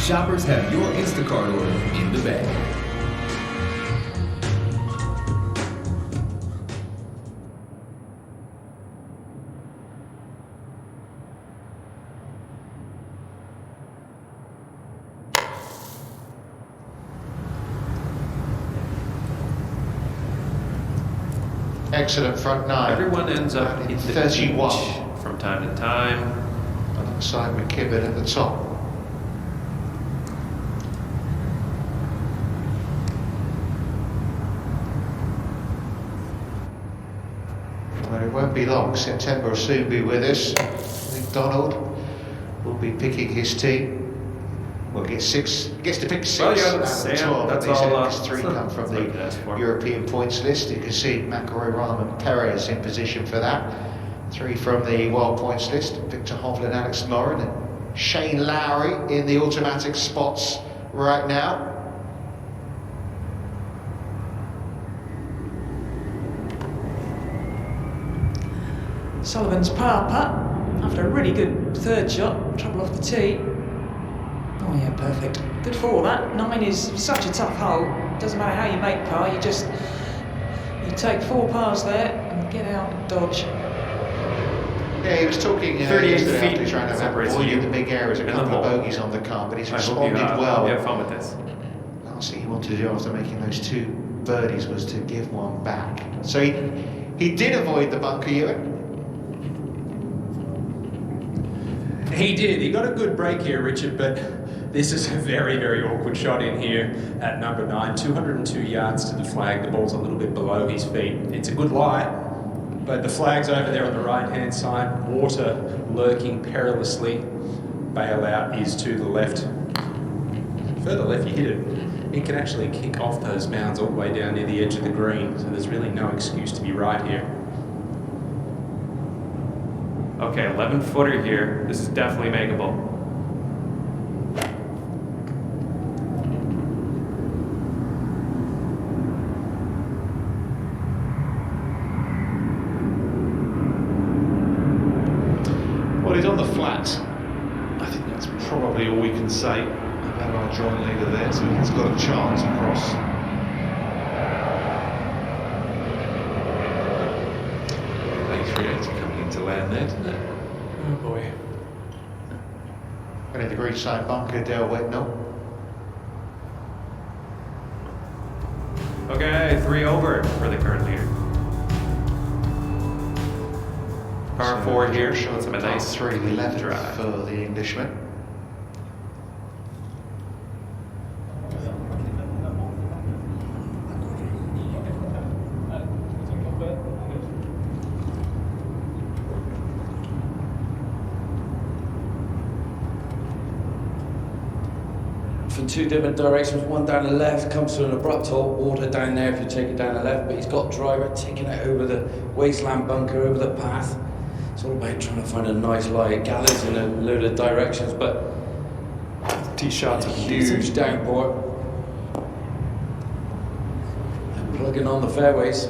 Shoppers have your Instacart order in the bag. Excellent front nine. Everyone ends up in the 31 from time to time. Alongside McKibben at the top. Well, it won't be long. September will soon be with us. I think Donald will be picking his team. Well, gets to pick 6 out of 12. That's These all. next 3 come from the European points list. You can see McElroy, Rahm and Perez in position for that. 3 from the world points list. Victor Hovland, Alex Noren and Shane Lowry in the automatic spots right now. Sullivan's par putt after a really good third shot, trouble off the tee. Oh yeah, perfect. Good for all that. 9 is such a tough hole. Doesn't matter how you make par, you take 4 pars there and get out and dodge. Yeah, he was talking 38 yesterday feet after trying to avoid the big areas, a couple of bogeys on the car, but he's responded well. You have fun with this. Last thing he wanted to do after making those 2 birdies was to give one back. So he did avoid the bunker, Ewan. He did. He got a good break here, Richard, but this is a very, very awkward shot in here at number 9. 202 yards to the flag. The ball's a little bit below his feet. It's a good lie, but the flag's over there on the right-hand side. Water lurking perilously. Bailout is to the left. Further left you hit it. It can actually kick off those mounds all the way down near the edge of the green, so there's really no excuse to be right here. Okay, 11-footer here. This is definitely makeable. Well, he's on the flat. I think that's probably all we can say about our joint leader there, so he's got a chance across. To land there, didn't it? Oh boy. And in the green side bunker, Dale Whitnell. Okay, 3 over for the current leader. Par 4 here, showing some nice 3 left drive for the Englishman. from two different directions. One down the left comes to an abrupt halt, water down there if you take it down the left, but he's got driver taking it over the wasteland bunker, over the path. It's all about trying to find a nice lie. It gathers in a load of directions, but tee shots a are huge downpour. And plugging on the fairways.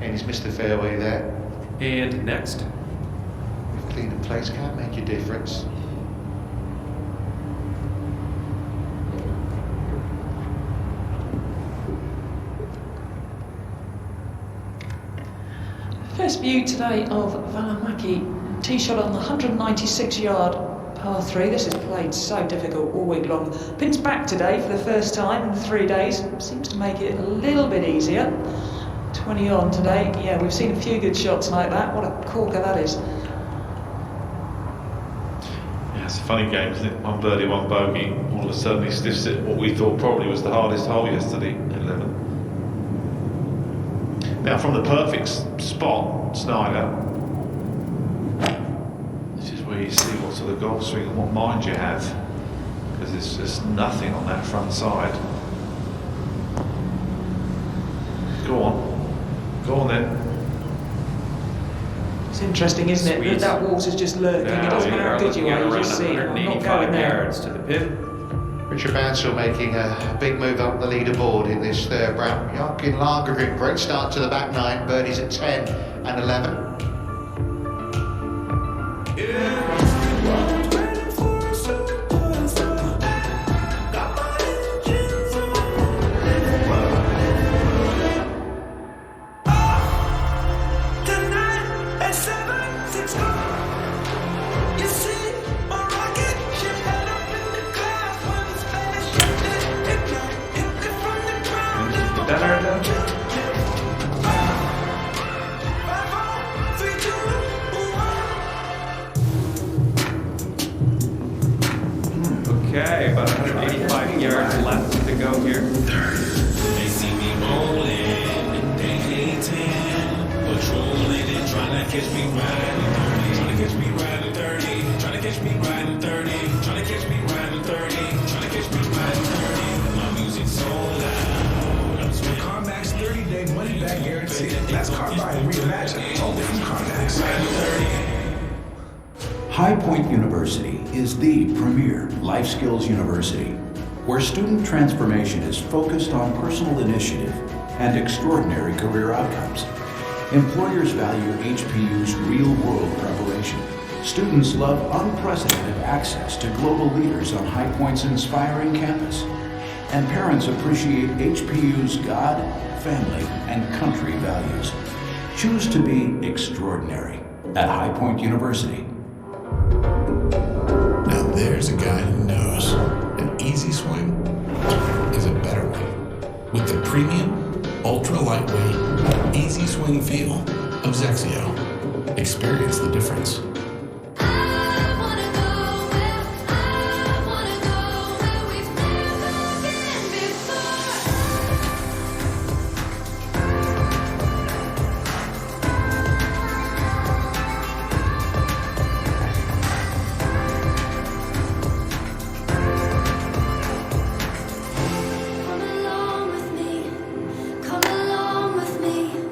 And he's missed the fairway there. And next. Clean in place can make a difference. First view today of Valimaki. Tee shot on the 196-yard par 3. This is played so difficult all week long. Pins back today for the first time in 3 days. Seems to make it a little bit easier. 20 on today. Yeah, we've seen a few good shots like that. What a corker that is. Yeah, it's a funny game, isn't it? One birdie, one bogey. All of a sudden he stiffs it, what we thought probably was the hardest hole yesterday, 11. Now from the perfect spot, Snyder, this is where you see what sort of golf swing and what mind you have, because there's just nothing on that front side. Go on then. It's interesting, isn't it? That water's just lurking. It doesn't matter how good you are, you just see it. I'm not going there. Yards to the pin. Richard Mansell making a big move up the leaderboard in this third round. Joaquin Lagergren, great start to the back nine. Birdies at 10 and 11. Okay, about 185 yards left to go here. They see me rolling, they hating, patrolling and trying to catch me riding 30, trying to catch me riding 30, trying to catch me riding 30, trying to catch me riding 30, trying to catch me riding 30. My music's so loud. I'm swinging. CarMax 30-day money-back guarantee. That's car buying reimagined. Only from CarMax. High Point University is the premier life skills university, where student transformation is focused on personal initiative and extraordinary career outcomes. Employers value HPU's real-world preparation. Students love unprecedented access to global leaders on High Point's inspiring campus. And parents appreciate HPU's God, family, and country values. Choose to be extraordinary at High Point University. Now there's a guy who knows an easy swing is a better one. With the premium, ultra lightweight, easy swing feel of Zexio. Experience the difference.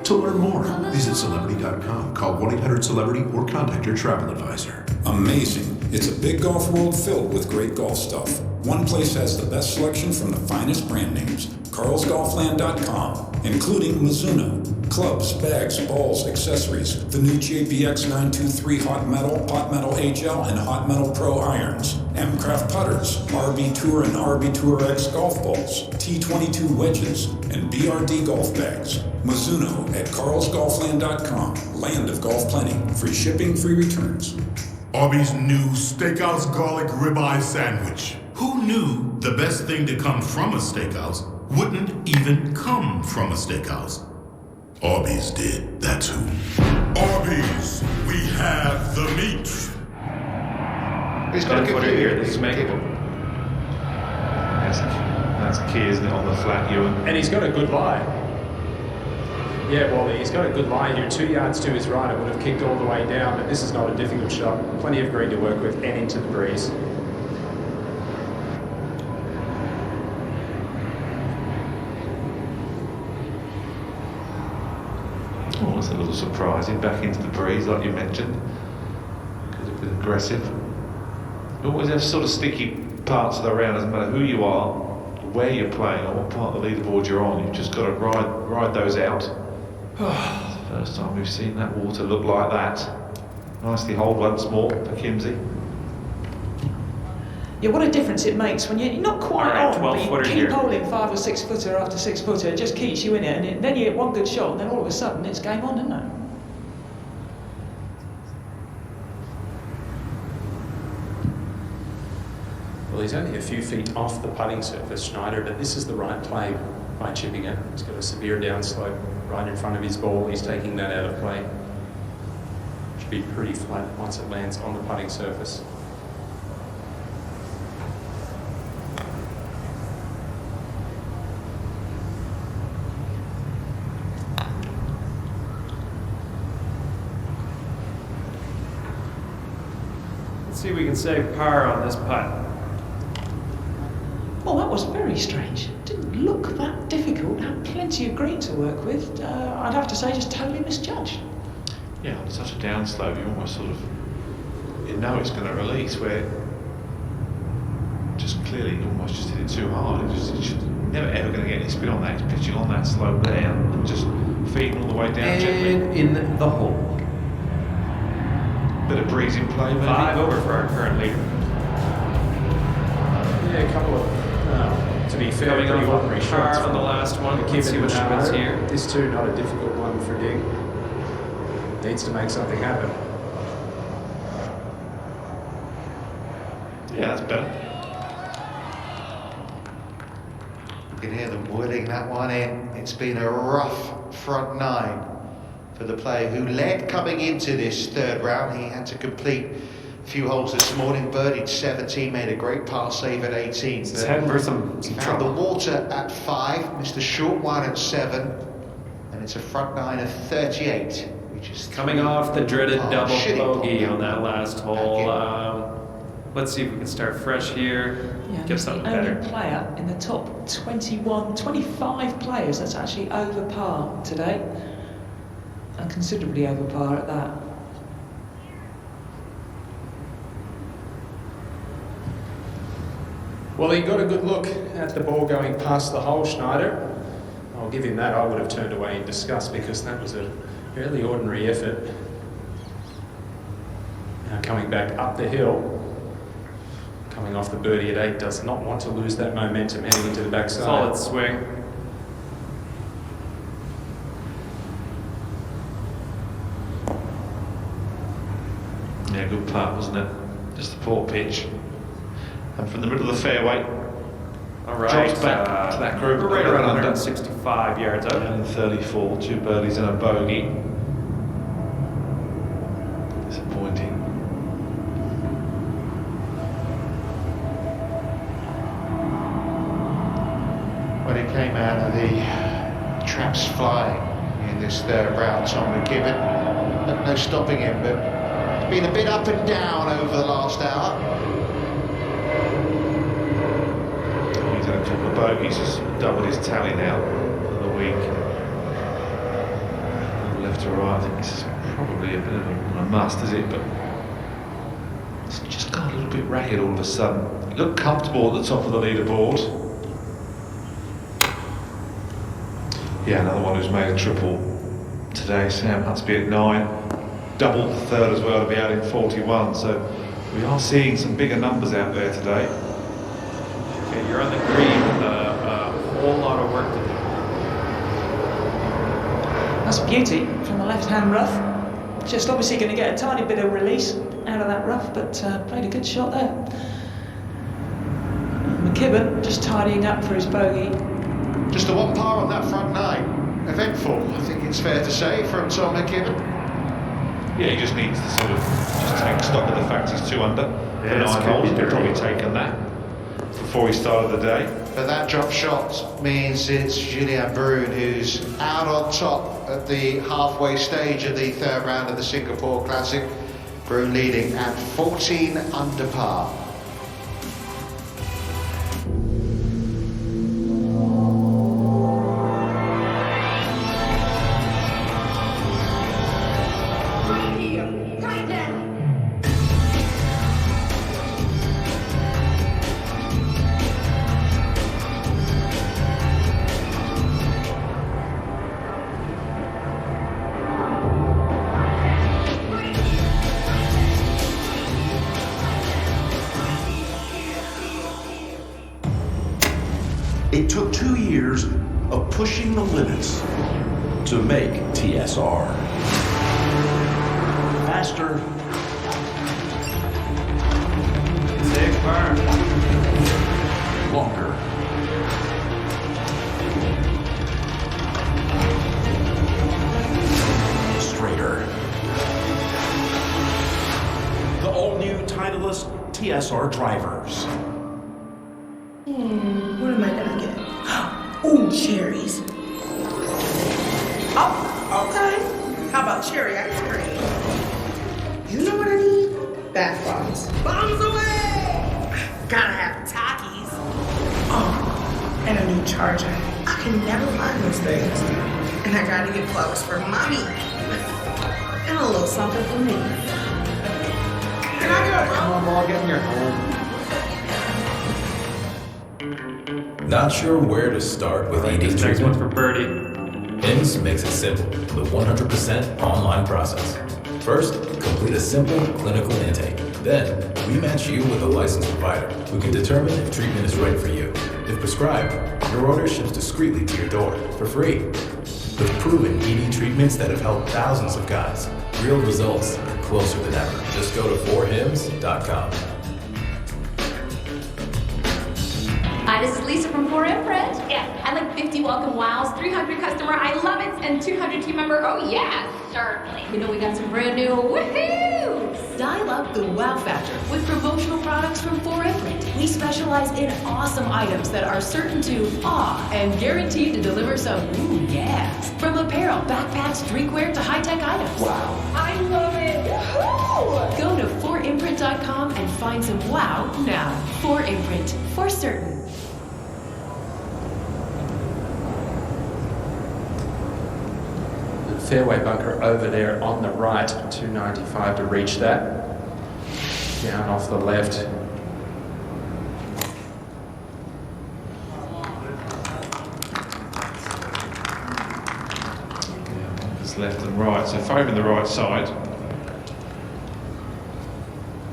To learn more, visit Celebrity.com, call 1-800-CELEBRITY or contact your travel advisor. Amazing. It's a big golf world filled with great golf stuff. One place has the best selection from the finest brand names, carlsgolfland.com, including Mizuno, clubs, bags, balls, accessories, the new JPX 923 Hot Metal HL, and Hot Metal Pro irons, M-Craft putters, RB Tour and RB Tour X golf balls, T22 wedges, and BRD golf bags. Mizuno at carlsgolfland.com. Land of golf plenty. Free shipping, free returns. Arby's new Steakhouse Garlic Ribeye Sandwich. Who knew the best thing to come from a steakhouse wouldn't even come from a steakhouse? Arby's did, that's who. Arby's, we have the meat. He's got a good view here, this is makeable. That's key, isn't it, on the flat, Ewan? And he's got a good lie. Yeah, well, he's got a good lie here. 2 yards to his right, it would have kicked all the way down, but this is not a difficult shot. Plenty of green to work with and into the breeze. Oh, that's a little surprising. Back into the breeze, like you mentioned. Could have been aggressive. You always have sort of sticky parts of the round, doesn't matter who you are, where you're playing, or what part of the leaderboard you're on. You've just got to ride those out. First time we've seen that water look like that. Nicely holed once more for Kimsey. Yeah, what a difference it makes when you're not quite on, but you keep here. holding 5 or 6 footer after 6 footer. It just keeps you in it, and then you get one good shot, and then all of a sudden it's game on, isn't it? Well, he's only a few feet off the putting surface, Schneider, but this is the right play by chipping it. He's got a severe downslope right in front of his ball. He's taking that out of play. Should be pretty flat once it lands on the putting surface. Let's see if we can save par on this putt. Well, that was very strange. Didn't look that difficult. Had plenty of green to work with. I'd have to say, just totally misjudged. Yeah, on such a downslope, you almost sort of, you know it's going to release, where just clearly you almost just hit it too hard. It's just never ever going to get any spin on that. It's pitching on that slope there and just feeding all the way down gently. In the hole. Bit of breeze in play, maybe. 5 over for our current leader. Yeah, a couple of, to be fair, Coming pretty off ordinary par shots on the last one. Let's see what happens here. This too, not a difficult one for Ding. Needs to make something happen. Yeah, that's better. You can hear them whirling that one in. It's been a rough front 9 for the player who led coming into this third round. He had to complete a few holes this morning. Birdied 17, made a great par save at 18. He's heading for some found trouble. the water at 5, missed a short one at 7, and it's a front 9 of 38, which is Coming off the dreaded double shitty bogey par. on that last hole. Let's see if we can start fresh here. Yeah, Get he's something the only better. player in the top 25 players that's actually over par today, and considerably over par at that. Well, he got a good look at the ball going past the hole, Schneider. I'll give him that. I would have turned away in disgust because that was a fairly ordinary effort. Now coming back up the hill, coming off the birdie at 8, does not want to lose that momentum heading into the backside. Solid swing. Yeah, good putt, wasn't it? Just a poor pitch. And from the middle of the fairway, All right, drops back to that group. We're right around 165 yards out. And 34, 2 birdies and a bogey. Disappointing. When he came out of the traps flying in this third round, Tom McKibben, no stopping him, but it's been a bit up and down over the last hour. He's had a couple of bogeys, he's doubled his tally now for the week. Left to right, I think this is probably a bit of a must, is it? But it's just gone a little bit ragged all of a sudden. He looked comfortable at the top of the leaderboard. Yeah, another one who's made a triple today, Sam Hutsby at 9. Double the third as well to be out in 41. So we are seeing some bigger numbers out there today. Okay, you're on the green with a whole lot of work to do. That's beauty from the left-hand rough. Just obviously going to get a tiny bit of release out of that rough, but played a good shot there. McKibben just tidying up for his bogey. Just a 1 par on that front 9. Eventful, I think it's fair to say, from Tom McKibben. Yeah, he just needs to sort of just take stock of the fact he's 2 under. Yeah, for this 9 could holes, be he's dirty. probably taken that. before he started the day. But that drop shot means it's Julien Brune who's out on top at the halfway stage of the third round of the Singapore Classic. Brune leading at 14 under par. It took 2 years of pushing the limits to make TSR. Faster. Big burn. Longer. Straighter. The all-new Titleist TSR drivers. What am I gonna get? Ooh, cherries. Oh, okay. How about cherry ice cream? You know what I need? Bath bombs. Bombs away! Gotta have Takis. Oh, and a new charger. I can never find those things. And I gotta get flowers for mommy. And a little something for me. Can I go, bro? Come on, ball, get in your home. Not sure where to start with ED treatment? Next one for Birdie. HIMS makes it simple with a 100% online process. First, complete a simple clinical intake. Then, we match you with a licensed provider who can determine if treatment is right for you. If prescribed, your order ships discreetly to your door for free. With proven ED treatments that have helped thousands of guys, real results are closer than ever. Just go to 4hims.com. Hi, this is Lisa from 4Imprint. Yeah, I like 50 welcome wows, 300 customer I love it, and 200 team member oh yeah, certainly. You know we got some brand new woohoo! Dial up the wow factor with promotional products from 4Imprint. We specialize in awesome items that are certain to awe and guaranteed to deliver some ooh yes. From apparel, backpacks, drinkware to high-tech items. Wow. I love it. Woohoo! Go to 4imprint.com and find some wow now. 4Imprint, for certain. Fairway bunker over there on the right, 295 to reach that. Down off the left. It's left and right, so favouring the right side.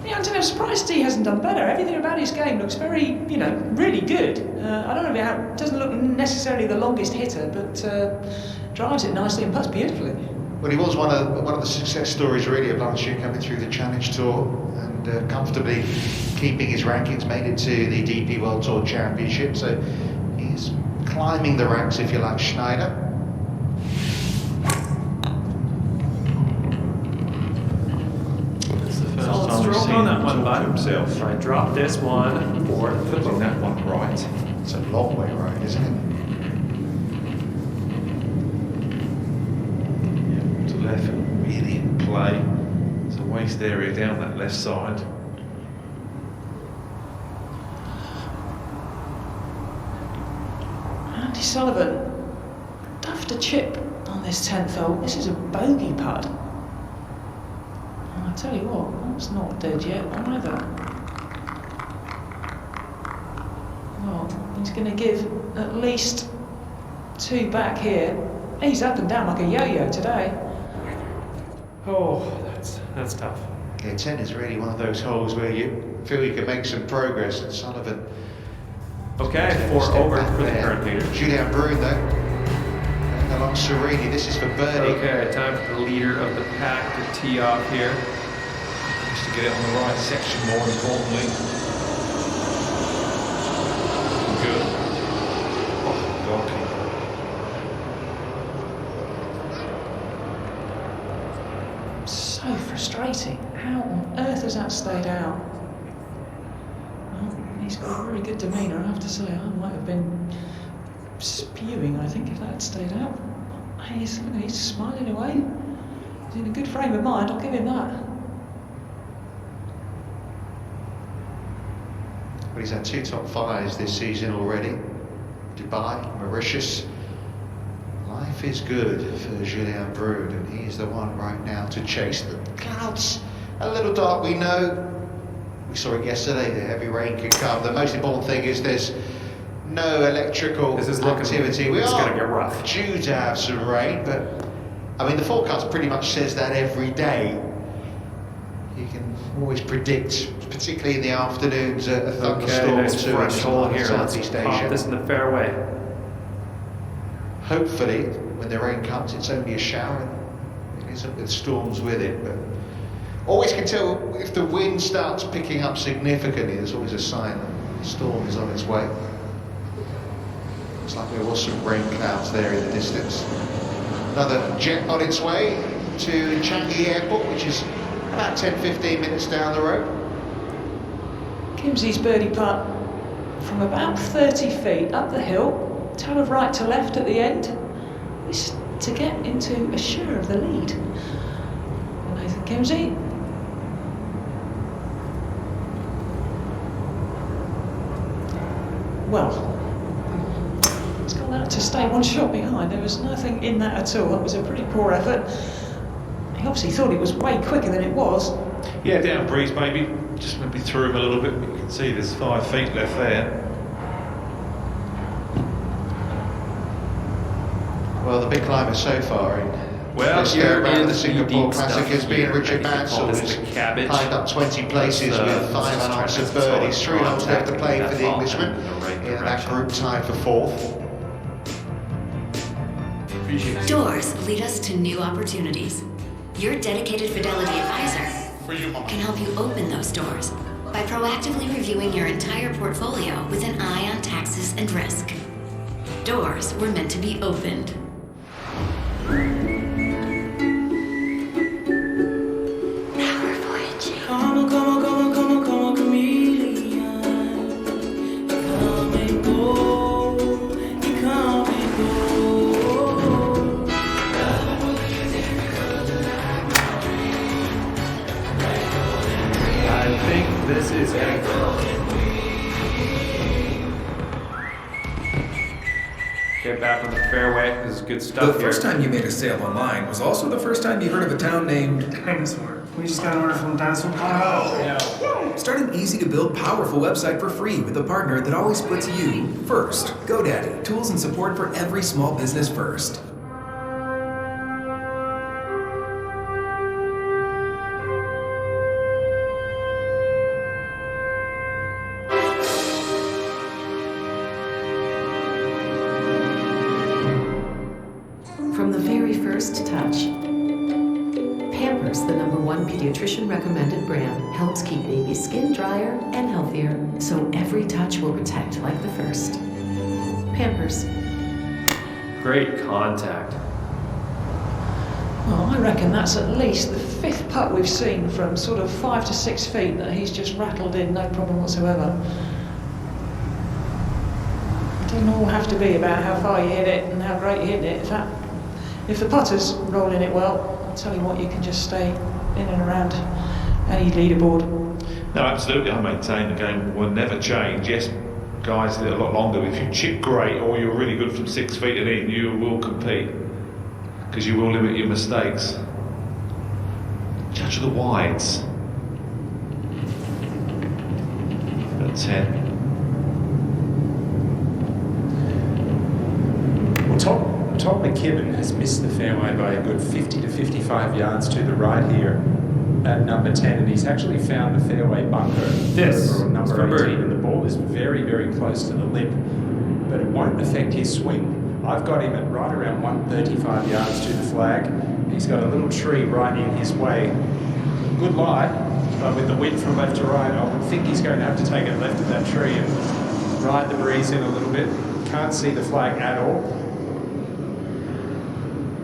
Yeah, I'm surprised he hasn't done better. Everything about his game looks very, really good. I don't know if it doesn't look necessarily the longest hitter, but drives it nicely and putts beautifully. Well, he was one of the success stories really of last year, coming through the Challenge Tour and comfortably keeping his rankings, made it to the DP World Tour Championship. So he's climbing the ranks, if you like, Schneider. It's the first time we've seen that one, bud. Himself. I dropped this one for the Putting that one right. It's a long way right, isn't it? Left really in play. There's a waste area down that left side. Andy Sullivan duffed a chip on this 10th hole. This is a bogey putt. And I tell you what, that's not dead yet either. Well, he's going to give at least 2 back here. He's up and down like a yo-yo today. Oh, that's tough. Yeah, 10 is really one of those holes where you feel you can make some progress, and Sullivan. Okay, 4 over for the current leader. Julien Brune though, and along Serini. This is for birdie. Okay, time for the leader of the pack to tee off here. Just to get it on the right section, more importantly. Good. Oh, goalkeeper. So frustrating. How on earth has that stayed out? Well, He's got a very good demeanour, I have to say. I might have been spewing, I think, if that had stayed out. He's smiling away. He's in a good frame of mind, I'll give him that. Well, he's had 2 top 5s this season already. Dubai, Mauritius. Life is good for Julien Brune, and he's the one right now to chase the clouds. A little dark, we know. We saw it yesterday, the heavy rain can come. The most important thing is there's no electrical activity. We are gonna get rough. due to have some rain, but I mean the forecast pretty much says that every day. You can always predict, particularly in the afternoons, a thunderstorm nice or two fresh hole here. Let's Southeast pop Asia. this in the fairway. Hopefully, when the rain comes, it's only a shower. It isn't with storms with it, but always can tell if the wind starts picking up significantly. There's always a sign that the storm is on its way. Looks like there was some rain clouds there in the distance. Another jet on its way to Changi Airport, which is about 10-15 minutes down the road. Kimsey's birdie putt from about 30 feet up the hill, turn of right to left at the end, is to get into a share of the lead. And Nathan Kimsey. Well, it's gone out to stay 1 shot behind. There was nothing in that at all. That was a pretty poor effort. He obviously thought it was way quicker than it was. Yeah, down breeze maybe. Just maybe threw him a little bit, but you can see there's 5 feet left there. Well, the big climber so far in this here around is the Singapore deep Classic stuff has been here. Richard I think Mansell, this who's the cabbage. climbed up 20 places with 5 unanswered birdies, 3 holes left to play for the Englishman in that group tie for 4th. Doors lead us to new opportunities. Your dedicated Fidelity advisor can help you open those doors by proactively reviewing your entire portfolio with an eye on taxes and risk. Doors were meant to be opened. This is getting get back on the fairway. This is good stuff. The first time you made a sale online was also the first time you heard of a town named Dinosaur. We just got an order from Dinosaur. Oh, yeah. Start an easy-to-build, powerful website for free with a partner that always puts you first. GoDaddy. Tools and support for every small business first. From the very first touch, Pampers, the #1 pediatrician recommended brand, helps keep baby's skin drier and healthier, so every touch will protect like the first. Pampers. Great contact. Well, I reckon that's at least the 5th putt we've seen from sort of 5 to 6 feet that he's just rattled in, no problem whatsoever. It doesn't all have to be about how far you hit it and how great you hit it. In fact, if the putter's rolling it well, I'll tell you what, you can just stay in and around any leaderboard. No, absolutely. I maintain the game will never change. Yes, guys that are a lot longer. If you chip great or you're really good from 6 feet and in, you will compete because you will limit your mistakes. Judge the wides. About 10. Well, Tom McKibben has missed the fairway by a good 50 to 55 yards to the right here at number 10, and he's actually found the fairway bunker for number 18, and the ball is very, very close to the lip, but it won't affect his swing. I've got him at right around 135 yards to the flag. He's got a little tree right in his way. Good lie, but with the wind from left to right, I would think he's going to have to take it left of that tree and ride the breeze in a little bit. Can't see the flag at all.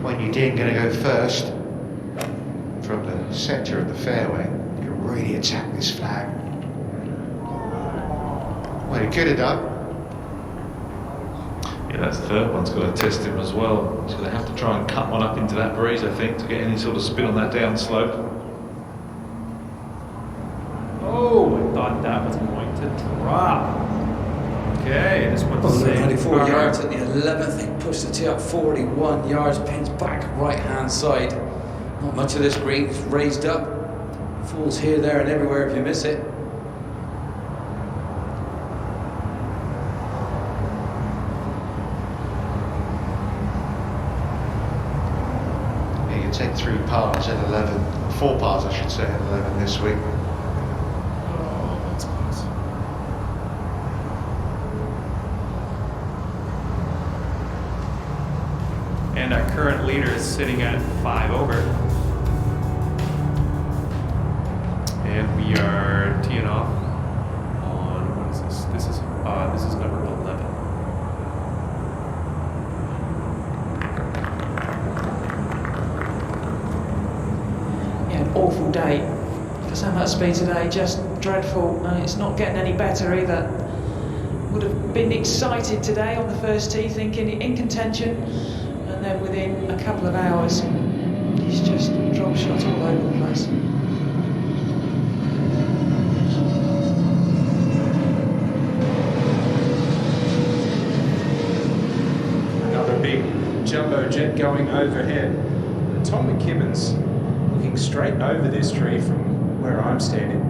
When you did going to go first from the centre of the fairway, you can really attack this flag. Well, he could have done. Yeah, that third one's got to test him as well. He's going to have to try and cut one up into that breeze, I think, to get any sort of spin on that down slope. Oh, I thought that was going to drop. Okay, this one's Oh, safe. 94 yards at the 11th. They pushed the tee up 41 yards. Pins back right hand side. Not much of this green. It's raised up. Falls here, there, and everywhere if you miss it. Yeah, you take 3 pars at 11, 4 pars I should say at 11 this week. Oh, that's close. And our current leader is sitting at 5 over. And we are teeing off on, what is this? This is number 11. Yeah, an awful day for so much speed today, just dreadful, and it's not getting any better either. Would have been excited today on the first tee, thinking in contention, and then within a couple of hours, he's just drop shot all over the place. Another big jumbo jet going overhead. Tom McKibben's looking straight over this tree from where I'm standing.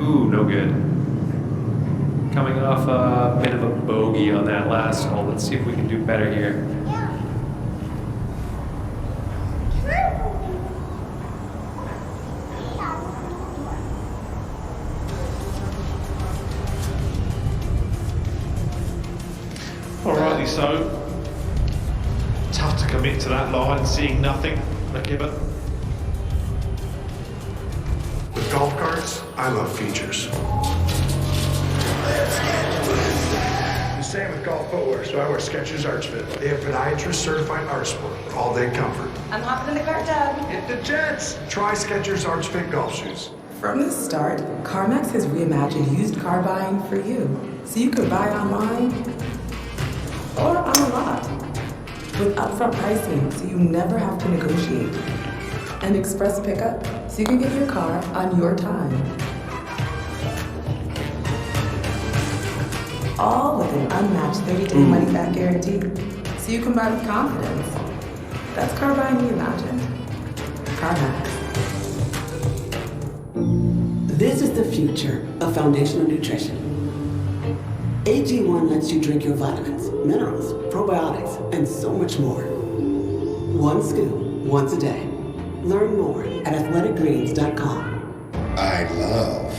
Ooh, no good. Coming off a bit of a bogey on that last hole. Let's see if we can do better here. Alrighty, so tough to commit to that line, seeing nothing, McKibben. With golf carts, I love features. The same with golf footwear, so I wear Skechers Arch Fit. They have podiatrist certified arch sport for all-day comfort. I'm hopping in the car, Doug. Hit the jets! Try Skechers Arch Fit golf shoes. From the start, CarMax has reimagined used car buying for you, so you can buy online or on a lot. With upfront pricing, so you never have to negotiate. And express pickup, so you can get your car on your time. All with an unmatched 30-day money-back guarantee, so you can buy with confidence. That's car buying reimagined. CarMax. This is the future of foundational nutrition. AG1 lets you drink your vitamins, minerals, probiotics, and so much more. One scoop, once a day. Learn more at athleticgreens.com. I love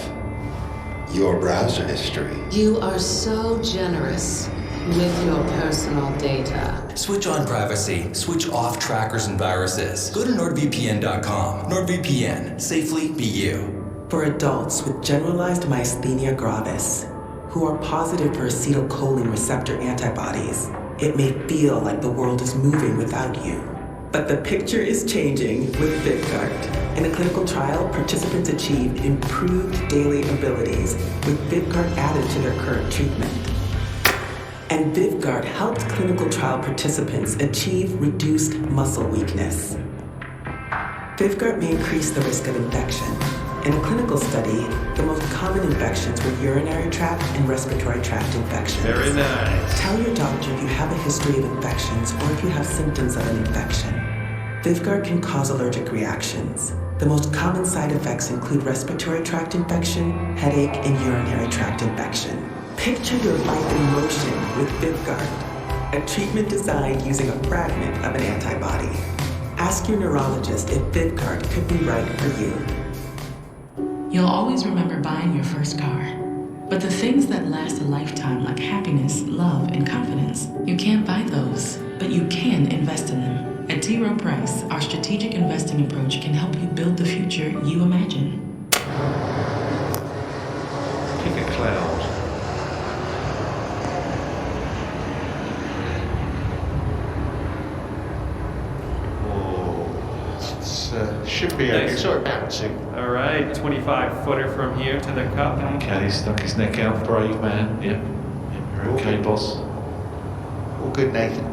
your browser history. You are so generous with your personal data. Switch on privacy, switch off trackers and viruses. Go to NordVPN.com. NordVPN, safely be you. For adults with generalized myasthenia gravis, who are positive for acetylcholine receptor antibodies, it may feel like the world is moving without you. But the picture is changing with VYVGART. In a clinical trial, participants achieved improved daily abilities with VYVGART added to their current treatment. And VYVGART helped clinical trial participants achieve reduced muscle weakness. VYVGART may increase the risk of infection. In a clinical study, the most common infections were urinary tract and respiratory tract infections. Very nice. Tell your doctor if you have a history of infections or if you have symptoms of an infection. VYVGART can cause allergic reactions. The most common side effects include respiratory tract infection, headache, and urinary tract infection. Picture your life in motion with VYVGART, a treatment designed using a fragment of an antibody. Ask your neurologist if VYVGART could be right for you. You'll always remember buying your first car. But the things that last a lifetime, like happiness, love, and confidence, you can't buy those, but you can invest in them. At T. Rowe Price, our strategic investing approach can help you build the future you imagine. Pick a cloud. should be okay. Saw it bouncing. All right, 25-footer from here to the cup. Caddy stuck his neck out, brave man. Yep, you're okay, boss. All good, Nathan.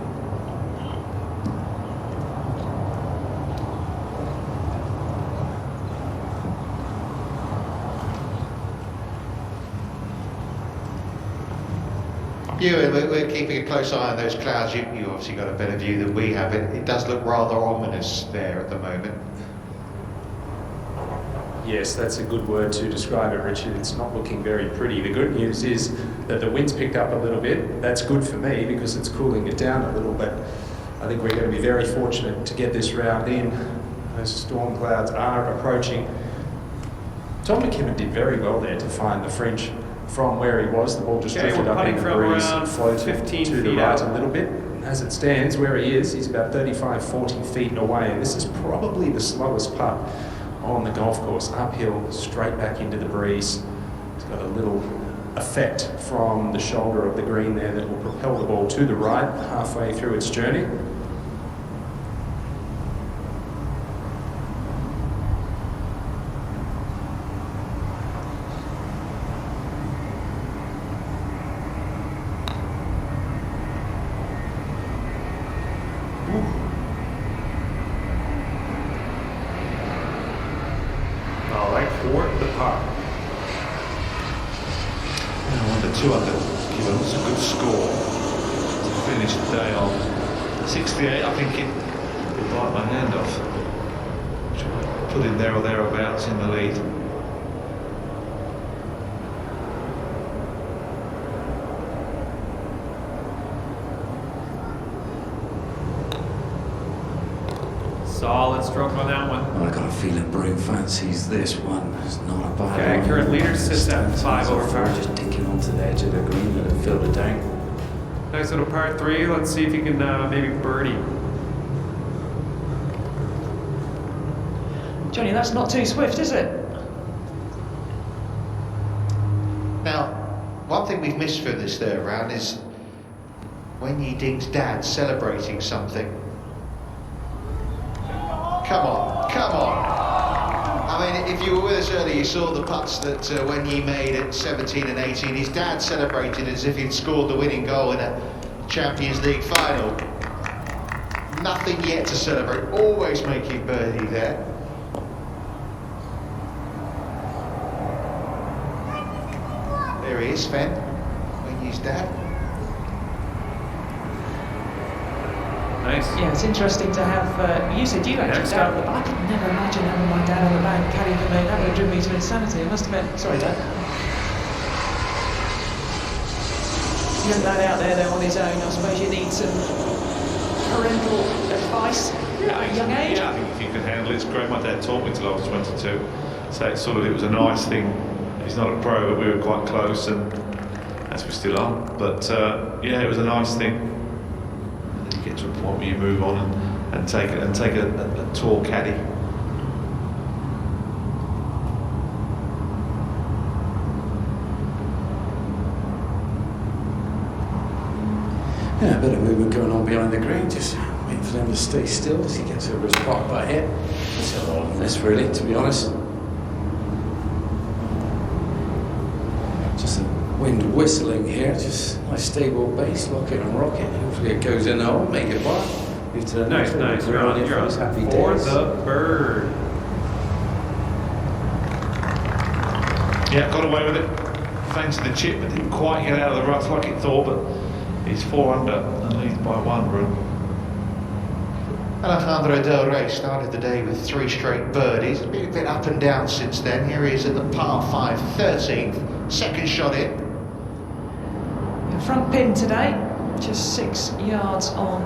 Ewan, we're keeping a close eye on those clouds. You obviously got a better view than we have. It does look rather ominous there at the moment. Yes, that's a good word to describe it, Richard. It's not looking very pretty. The good news is that the wind's picked up a little bit. That's good for me because it's cooling it down a little, but I think we're going to be very fortunate to get this round in. Those storm clouds are approaching. Tom McKibben did very well there to find the French from where he was. The ball just drifted up in the breeze and floated 15 to the right a little bit. As it stands, where he is, he's about 35, 40 feet away, and this is probably the slowest putt on the golf course. Uphill, straight back into the breeze. It's got a little effect from the shoulder of the green there that will propel the ball to the right halfway through its journey. In the lead. Solid stroke on that one. I got a feeling Broom fancies this one. It's not a bad one. Okay, current leader sits at 5 over par. Just dinking onto the edge of the green and it filled it down. Nice little par 3. Let's see if you can maybe birdie. Johnny, that's not too swift, is it? Now, one thing we've missed for this third round is Wen Yiding's dad celebrating something. Come on, come on. I mean, if you were with us earlier, you saw the putts that Wen Yi made at 17 and 18. His dad celebrated as if he'd scored the winning goal in a Champions League final. Nothing yet to celebrate, always making birdie there. There he is, Sven, Wen Yi's dad. Nice. Yeah, it's interesting to have, you said you actually down at the back. I could never imagine having my dad on the bank carrying the main. That would have driven me to insanity, I must admit. Sorry, Dad. Young lad out there, though, on his own. I suppose you need some parental advice at a young age. Yeah, I think if you can handle it, it's great. My dad taught me till I was 22. So it's it was a nice thing. He's not a pro, but we were quite close, and as we still are. But yeah, it was a nice thing. And then you get to a point where you move on and take a tour caddy. Yeah, a bit of movement going on behind the green, just waiting for them to stay still as he gets over his park by hit. That's a lot on this, really, to be honest. Just a wind whistling here, just nice stable base, lock it and rock it. Hopefully it goes in the hole, make it by. Nice. You're on happy for days. the bird. Yeah, got away with it. Fancied the chip, but didn't quite get out of the ruts like it thought, but he's 4 under and leads by 1, Broom. Alejandro Del Rey started the day with 3 straight birdies. Been a bit up and down since then. Here he is at the par 5, 13th. Second shot in. Front pin today, just 6 yards on.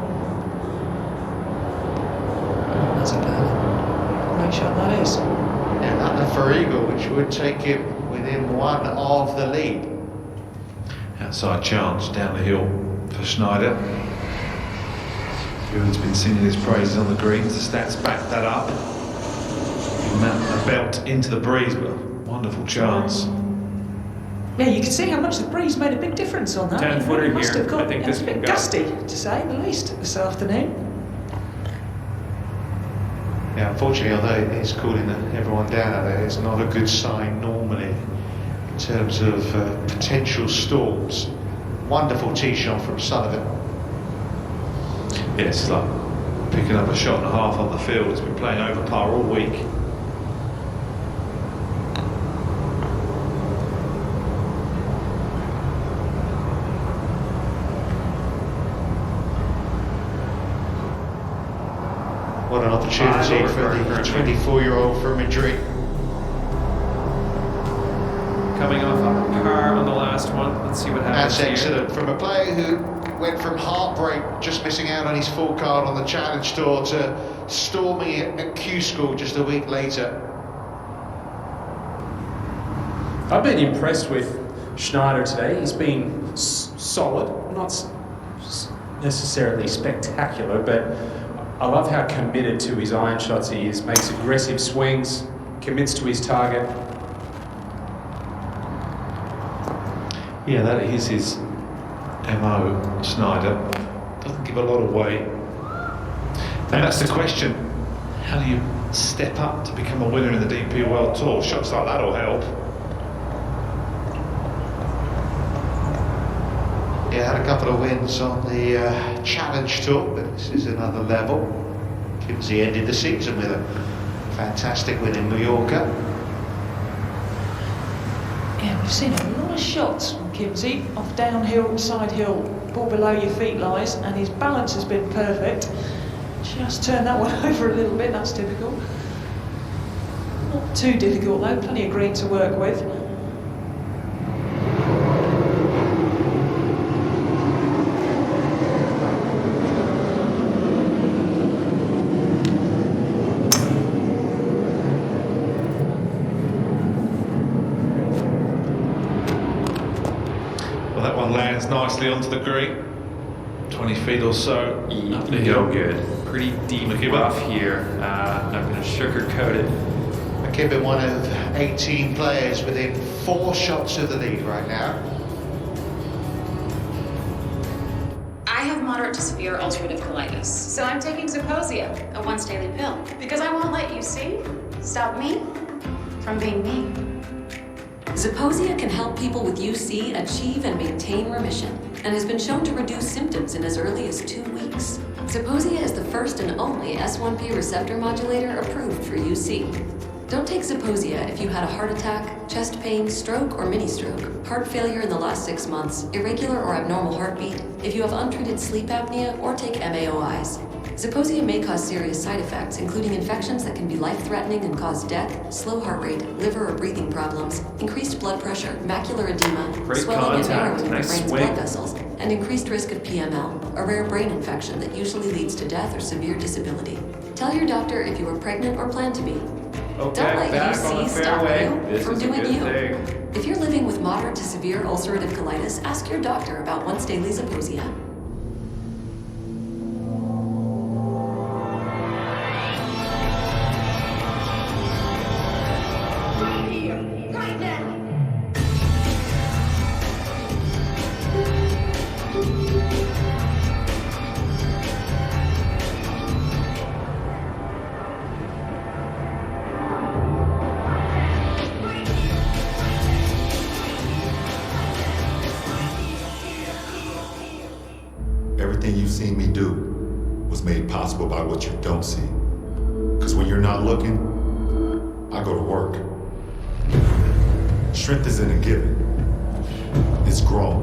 That's a great shot that is. And that for eagle, which would take him within 1 of the lead. Outside chance down the hill for Schneider. Ewan's been singing his praises on the greens. The stats back that up. A belt into the breeze, but a wonderful chance. Yeah, you can see how much the breeze made a big difference on that. 10-footer It must here. have got, I think this it's a bit one got. gusty, to say the least, this afternoon. Yeah, unfortunately, although it is cooling everyone down out there, it's not a good sign normally in terms of potential storms. Wonderful tee shot from Sullivan. Yeah, it's like picking up a shot and a half on the field. It's been playing over par all week. What an opportunity for the 24-year-old from Madrid. Coming off a par on the last one. Let's see what happens. That's excellent from a player who went from heartbreak, just missing out on his full card on the Challenge Tour, to storming it at Q School just a week later. I've been impressed with Schneider today. He's been solid, not necessarily spectacular, but I love how committed to his iron shots he is. Makes aggressive swings, commits to his target. Yeah, that is his MO, Schneider. Doesn't give a lot away. And that's the question. How do you step up to become a winner in the DP World Tour? Shots like that will help. Yeah, had a couple of wins on the Challenge Tour, but this is another level. Kimsey ended the season with a fantastic win in Mallorca. Yeah, we've seen a lot of shots from Kimsey, off downhill, side hill, ball below your feet lies, and his balance has been perfect. Just turned that one over a little bit, that's typical. Not too difficult though, plenty of green to work with. That one lands nicely onto the green, 20 feet or so. No good. Pretty deep rough here. Not going to sugarcoat it. McKibben, one of 18 players within 4 shots of the lead right now. I have moderate to severe ulcerative colitis, so I'm taking Zeposia, a once-daily pill, because I won't let UC stop me from being me. Zeposia can help people with UC achieve and maintain remission, and has been shown to reduce symptoms in as early as 2 weeks. Zeposia is the first and only S1P receptor modulator approved for UC. Don't take Zeposia if you had a heart attack, chest pain, stroke, or mini-stroke, heart failure in the last 6 months, irregular or abnormal heartbeat, if you have untreated sleep apnea, or take MAOIs. Zeposia may cause serious side effects, including infections that can be life-threatening and cause death, slow heart rate, liver or breathing problems, increased blood pressure, macular edema, swelling and narrowing of the brain's blood vessels, and increased risk of PML, a rare brain infection that usually leads to death or severe disability. Tell your doctor if you are pregnant or plan to be. Okay, Don't let UC stop you This from is a doing good you. thing. If you're living with moderate to severe ulcerative colitis, ask your doctor about once-daily Zeposia. Everything you've seen me do was made possible by what you don't see. Because when you're not looking, I go to work. Strength isn't a given. It's grown.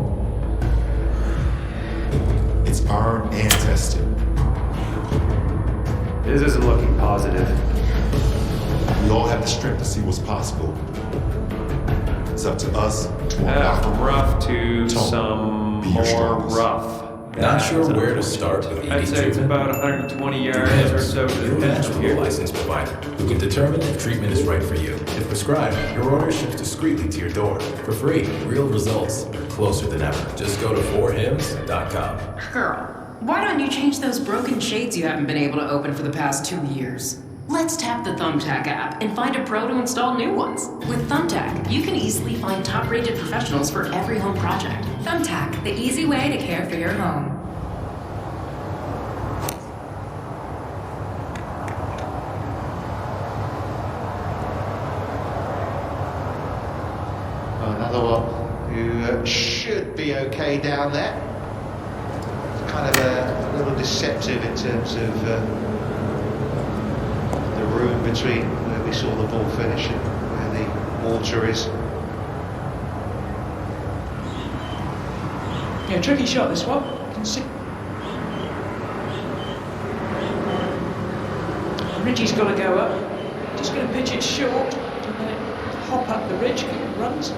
It's earned and tested. This isn't looking positive. We all have the strength to see what's possible. It's up to us to unlock From rough to Tone. some Be your more strongest. rough. Not sure where to start with I'd say it's about 120 yards or so to You'll the match pitch with a here. licensed provider who can determine if treatment is right for you. If prescribed, your order ships discreetly to your door for free. Real results are closer than ever. Just go to 4hims.com. Girl, why don't you change those broken shades you haven't been able to open for the past 2 years? Let's tap the Thumbtack app and find a pro to install new ones. With Thumbtack, you can easily find top-rated professionals for every home project. Thumbtack, the easy way to care for your home. be okay down there. It's kind of a little deceptive in terms of the room between where we saw the ball finish and where the water is. Yeah, tricky shot this one. You can see. Ridgey's got to go up. Just going to pitch it short. To let it hop up the ridge, keep it runs.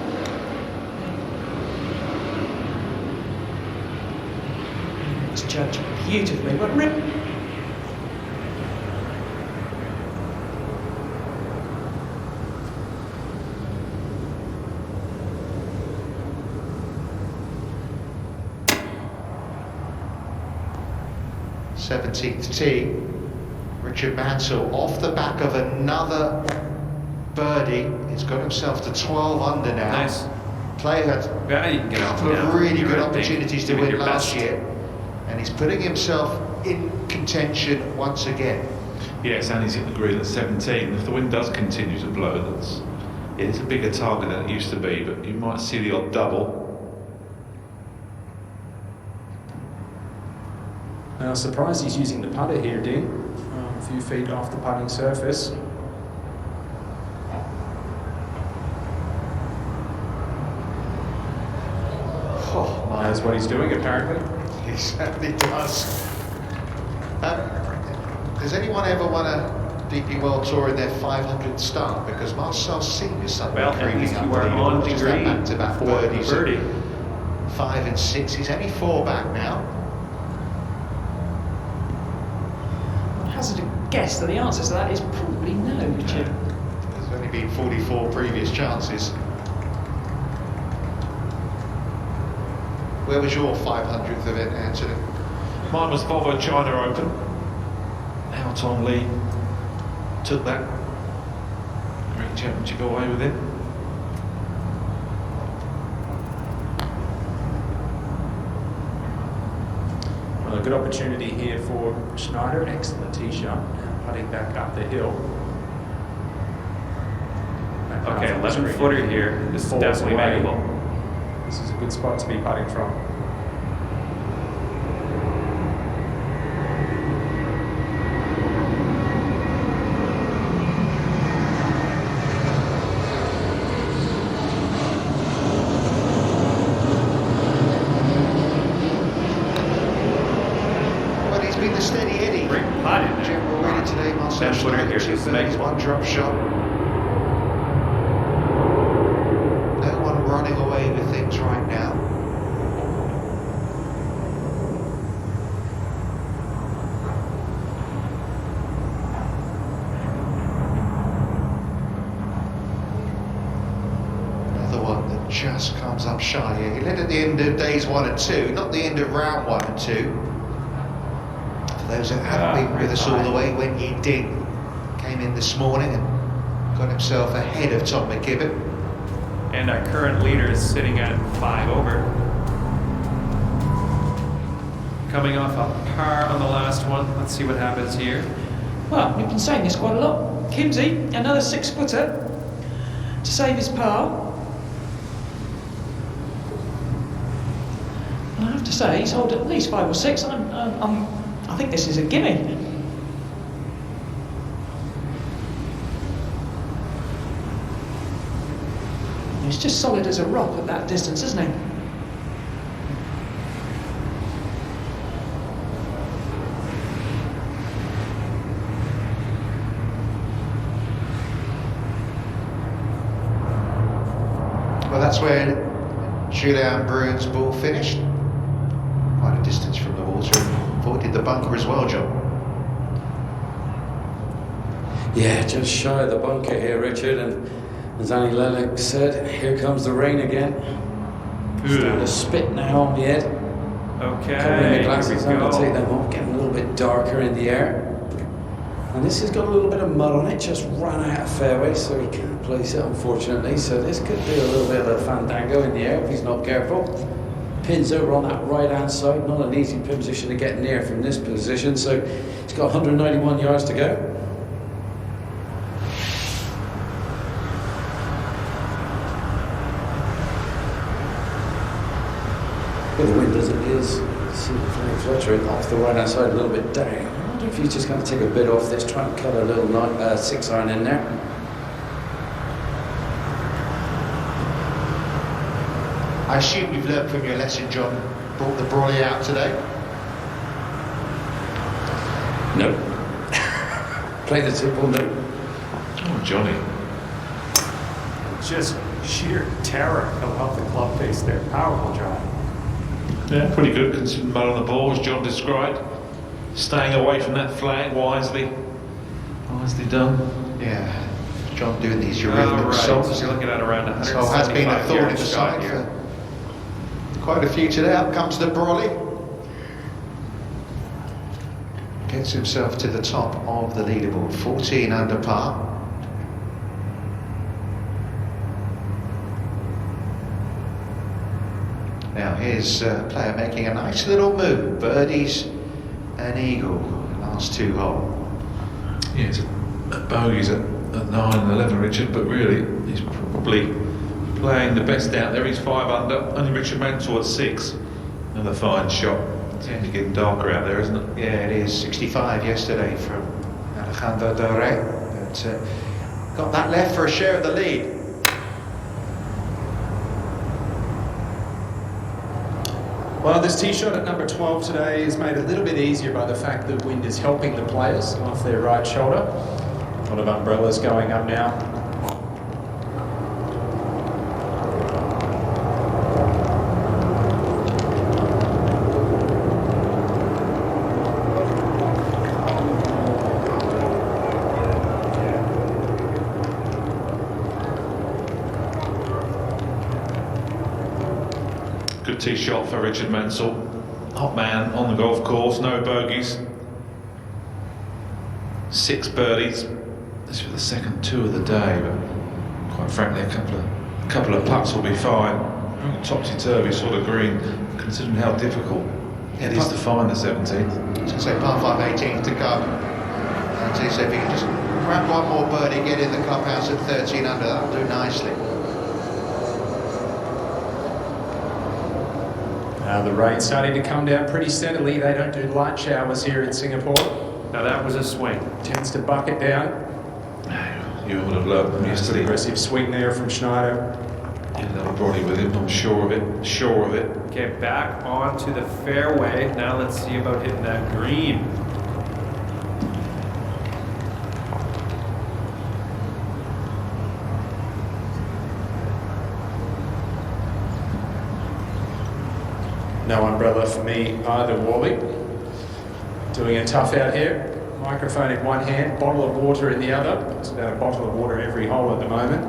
It's judged beautifully, but Rip. Seventeenth tee. Richard Mansell off the back of another birdie. He's got himself to 12 under now. Nice. Player had a couple of really good opportunities to win last year, and he's putting himself in contention once again. Yes, and he's hit the green at 17. If the wind does continue to blow, it's a bigger target than it used to be, but you might see the odd double. Now, surprised he's using the putter here, Dean. A few feet off the putting surface. Oh, my. That's what he's doing, apparently. He certainly does. Does anyone ever want a DP World Tour in their 500th start? Because Marcel's seen is suddenly creeping up. You are on the green back-to-back for birdies. birdie. 5 and 6. He's only 4 back now. Hazard a guess that the answer to that is probably no, Richard. There's only been 44 previous chances. Where was your 500th event, Anthony? Mine was Volvo China Open. How Tom Lee took that great championship away with him. Well, a good opportunity here for Schneider. Excellent tee shot. Putting back up the hill. Okay, 11-footer here. This is definitely makeable. This is a good spot to be putting from. Well, he's been the steady Eddie. Great putt in there. General ready today, Marcel 10-footer Schneider, here. 2 This is birdies, makeable. 1 drop shot. No one running away with things right now. Another one that just comes up shy here. He led at the end of days 1 and 2, not the end of round 1 and 2. For those that haven't been with us all the way, when he did, came in this morning and got himself ahead of Tom McKibben. And our current leader is sitting at 5 over. Coming off a par on the last one. Let's see what happens here. Well, we've been saying this quite a lot. Kimsey, another 6-footer to save his par. And I have to say, he's holed at least 5 or 6. I think this is a gimme. He's just solid as a rock at that distance, isn't he? Well, that's where Julian Bruin's ball finished. Quite a distance from the water. Avoided the bunker as well, John. Yeah, just shy of the bunker here, Richard, and as Annie Lelek said, here comes the rain again. Starting to spit now on the head. Okay, Covering the glasses, here I'm we going to take go. them off, getting a little bit darker in the air. And this has got a little bit of mud on it, just ran out of fairway, so he can't place it, unfortunately. So this could be a little bit of a fandango in the air if he's not careful. Pin's over on that right-hand side, not an easy position to get near from this position, so he's got 191 yards to go. Well, the wind as it is, see the flag fluttering off the right hand side a little bit down. I wonder if he's just going to take a bit off this, try and cut a little 6-iron in there. I assume you've learned from your lesson, John. Brought the brolly out today. No. Play the simple no. Oh, Johnny. Just sheer terror of how the club face their powerful drive. Yeah, pretty good considering mud on the ball, as John described. Staying away from that flag wisely. Wisely done. Yeah, John doing these eurythmic songs. You're looking at around 175 So has been a thorn in the shot side here. for quite a few today. Up comes the brolly. Gets himself to the top of the leaderboard, 14 under par. Now here's a player making a nice little move, birdies and eagle, last 2 hole. Yeah, it's bogeys at 9 and 11, Richard, but really he's probably playing the best out there. He's 5 under, only Richard Mansell at 6. Another fine shot. It's only getting darker out there, isn't it? Yeah, it is. 65 yesterday from Alejandro Del Rey. But got that left for a share of the lead. Well, this tee shot at number 12 today is made a little bit easier by the fact that wind is helping the players off their right shoulder. A lot of umbrellas going up now. Good tee shot for Richard Mansell. Hot man on the golf course, no bogeys. 6 birdies. This was the second 2 of the day, but quite frankly, a couple of putts will be fine. Topsy-turvy sort of green, considering how difficult it is to find the 17th. I was going to say par 5, 18 to go. And so he said if he can just grab one more birdie, get in the clubhouse at 13 under, that'll do nicely. The rain's starting to come down pretty steadily. They don't do light showers here in Singapore. Now that was a swing. Tends to bucket down. You would have loved them Just an yesterday. aggressive swing there from Schneider. Yeah, they'll probably with him, I'm sure of it. Sure of it. Okay, back onto the fairway. Now let's see about hitting that green. No umbrella for me either, Wally. Doing it tough out here. Microphone in one hand, bottle of water in the other. It's about a bottle of water every hole at the moment.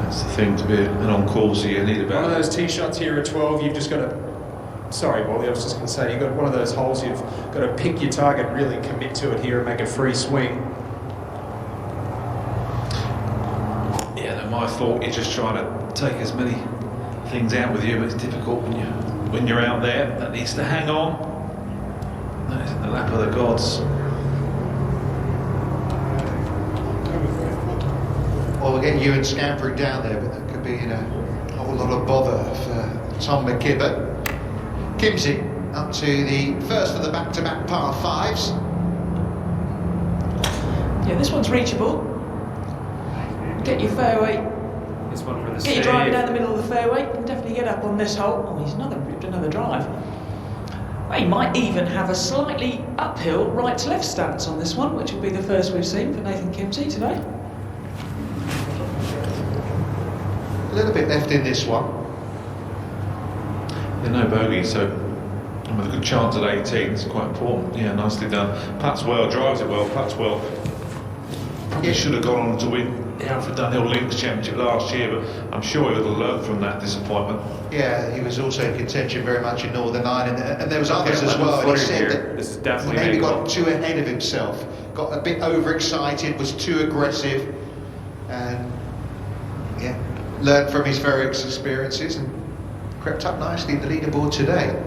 That's the thing to be an on-course, so you need about... One of those tee shots here at 12, you've just got to... Sorry, Wally, I was just going to say, you've got one of those holes, you've got to pick your target, really commit to it here and make a free swing. Yeah, no, my fault. You're just trying to take as many things out with you, but it's difficult when you're out there. That needs to hang on. That is in the lap of the gods. Well, we'll get Ewan scampering down there, but that could be a whole lot of bother for Tom McKibben. Kimsey up to the first of the back-to-back par 5s. Yeah, this one's reachable. Get your fairway. This one for the Get your driver down the middle of the fairway. You can definitely get up on this hole. Oh, he's ripped another drive. Well, he might even have a slightly uphill right to left stance on this one, which will be the first we've seen for Nathan Kimsey today. A little bit left in this one. Yeah, no bogey, so with a good chance at 18, it's quite important. Yeah, nicely done. Putts well, drives it well, putts well. Probably should have gone on to win the Alfred Dunhill Links Championship last year, but I'm sure he would have learned from that disappointment. Yeah, he was also in contention very much in Northern Ireland, and there was others as well. And he said that this is he definitely maybe makeable. got too ahead of himself, got a bit overexcited, was too aggressive, and yeah, learned from his various experiences and crept up nicely in the leaderboard today.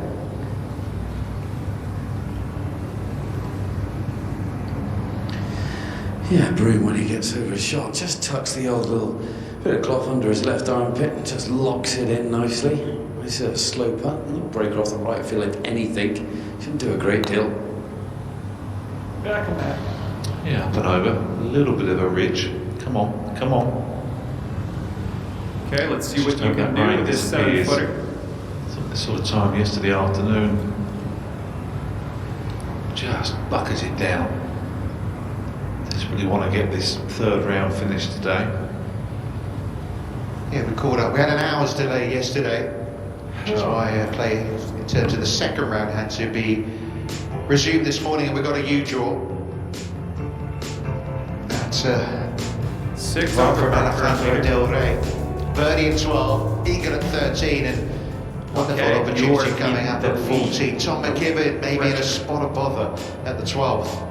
Yeah, Broom, when he gets over a shot, just tucks the old little bit of cloth under his left armpit and just locks it in nicely. It's a slow putt, a little breaker off the right field, if anything. Shouldn't do a great deal. Back and back. Yeah, up and over. A little bit of a ridge. Come on, come on. Okay, let's see what Just you hope can that do rain with this disappears. 7-footer. This sort of time yesterday afternoon. Just buckets it down. Desperately want to get this third round finished today. Yeah, we caught up. We had an hour's delay yesterday, which is why play in terms of the second round had to be resumed this morning, and we got a U-draw. That's 6 one over from par Alejandro Del Rey. Birdie at 12, eagle at 13, and wonderful Okay, opportunity you're coming in up the at 14. Tom McKibben maybe in a spot of bother at the 12th.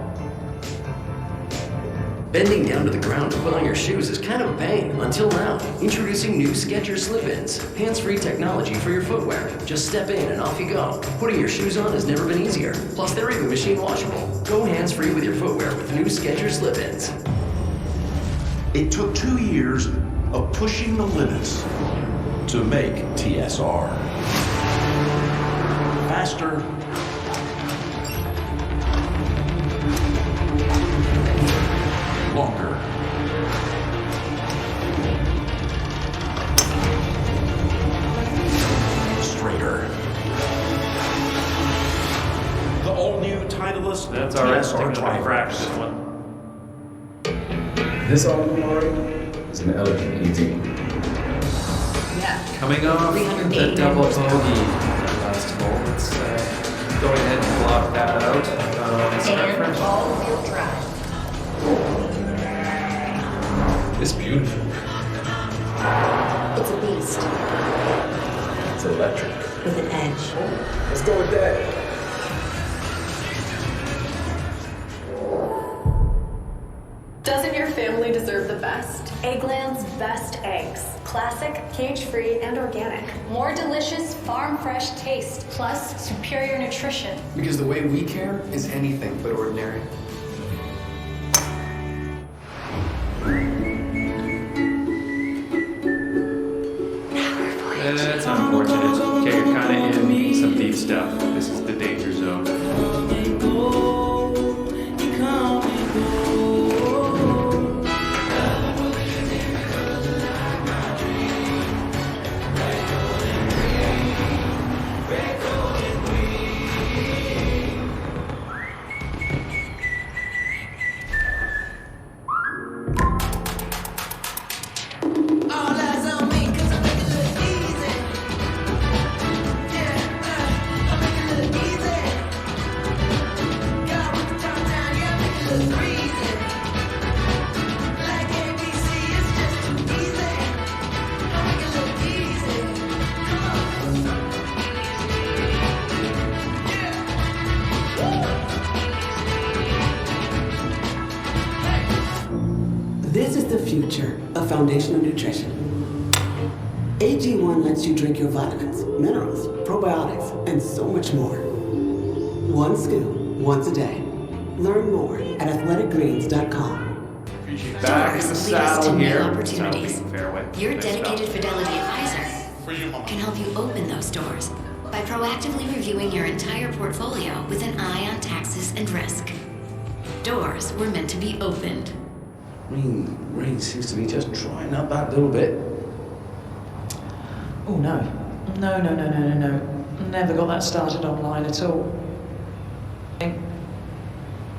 Bending down to the ground to put on your shoes is kind of a pain. Until now, introducing new Skechers slip-ins. Hands-free technology for your footwear. Just step in and off you go. Putting your shoes on has never been easier. Plus, they're even machine washable. Go hands-free with your footwear with new Skechers slip-ins. It took 2 years of pushing the limits to make TSR. Faster, longer, straighter. The all-new Titleist That's all right. TSR Taking a practice drivers. one. This album art is an elegant ET. Yeah. Coming off the double bogey last hole. Let's go ahead and block that out. And all-wheel drive. It's beautiful. It's a beast It's electric. with an edge. Let's go with that. Doesn't your family deserve the best? Eggland's best eggs. Classic, cage-free, and organic. More delicious, farm-fresh taste, plus superior nutrition. Because the way we care is anything but ordinary. That's unfortunate. Okay, you're kind of in some deep stuff. This is the danger zone. This is the future of foundational nutrition. AG1 lets you drink your vitamins, minerals, probiotics, and so much more. One scoop, once a day. Learn more at athleticgreens.com. Back in the Doors lead us to saddle new here. opportunities. Saddle fairway. Your Nice dedicated stuff. Fidelity advisor can help you open those doors by proactively reviewing your entire portfolio with an eye on taxes and risk. Doors were meant to be opened. Rain seems to be just drying up that little bit. Oh no. No. Never got that started online at all.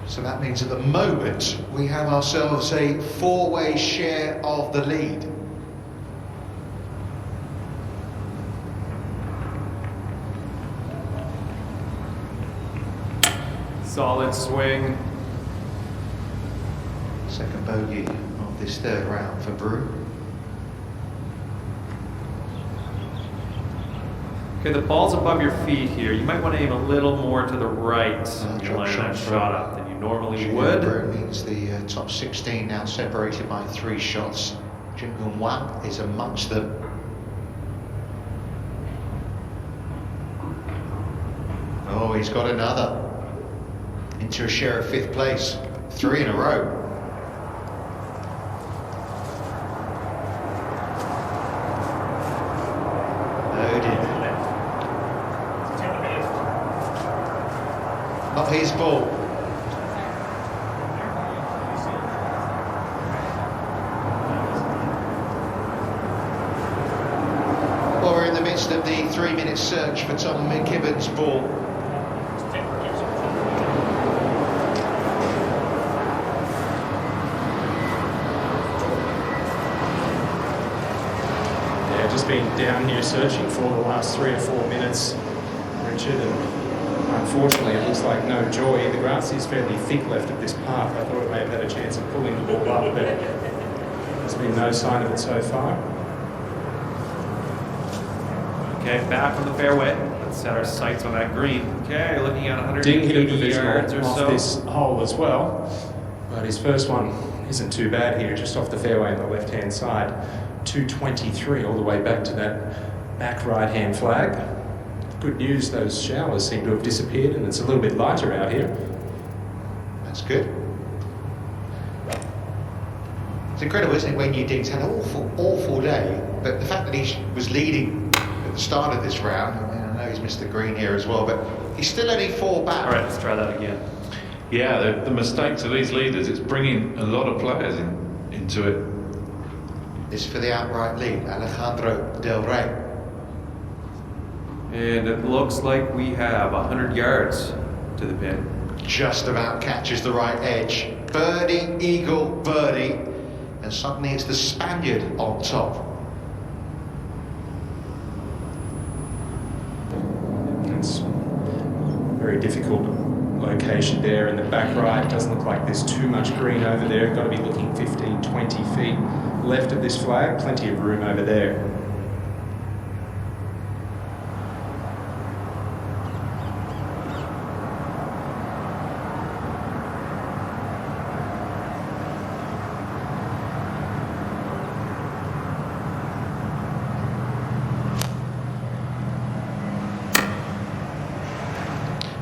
So that means at the moment we have ourselves a four-way share of the lead. Solid swing. Second bogey of this third round for Brew. Okay, the ball's above your feet here. You might want to aim a little more to the right when you line that shot up than you normally would. Brew means the top 16 now separated by 3 shots. Jim Gun Wan is amongst them. Oh, he's got another. Into a share of 5th place. 3 in a row. Now his ball. Well, we're in the midst of the 3-minute search for Tom McKibben's ball. Just been down here searching for the last 3 or 4 minutes, Richard, and unfortunately it looks like no joy. The grass is fairly thick left of this path. I thought it may have had a chance of pulling the ball up, but there's been no sign of it so far. Okay, back on the fairway. Let's set our sights on that green. Okay, looking at 180 yards or off so. this hole as well, but his first one isn't too bad here, just off the fairway on the left-hand side. 223 all the way back to that back right-hand flag. Good news, those showers seem to have disappeared and it's a little bit lighter out here. That's good. It's incredible, isn't it, when you Ding's had an awful day, but the fact that he was leading at the start of this round, I mean, I know he's missed the green here as well, but he's still only 4 back. All right, let's try that again. Yeah, the mistakes of these leaders, it's bringing a lot of players into it. This for the outright lead, Alejandro Del Rey. And it looks like we have 100 yards to the pin. Just about catches the right edge. Birdie, eagle, birdie, and suddenly it's the Spaniard on top. It's a very difficult location there in the back right. Doesn't look like there's too much green over there. Got to be looking 15, 20 feet left of this flag. Plenty of room over there.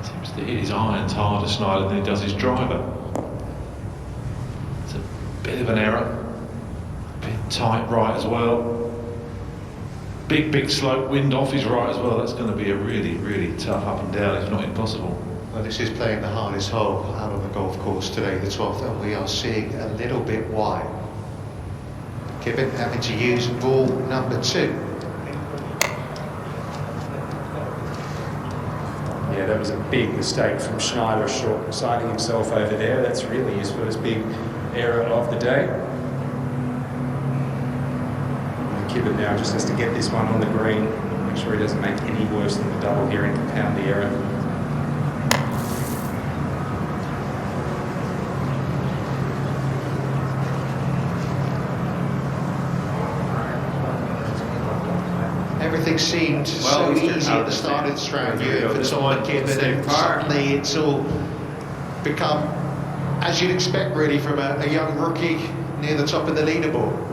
Seems to hit his irons harder, Snyder, than he does his driver. It's a bit of an error. Tight right as well. Big slope, wind off his right as well. That's going to be a really tough up and down, if not impossible. Well, this is playing the hardest hole out on the golf course today, the 12th, and we are seeing a little bit wide. Kibben having to use ball number 2. Yeah, that was a big mistake from Schneider, short-sighting himself over there. That's really his first big error of the day. Kibben now just has to get this one on the green, make sure he doesn't make any worse than the double here and compound the error. Everything seemed so easy at the start of this round here for Tom McKibben, and suddenly it's all become, as you'd expect really from a young rookie near the top of the leaderboard.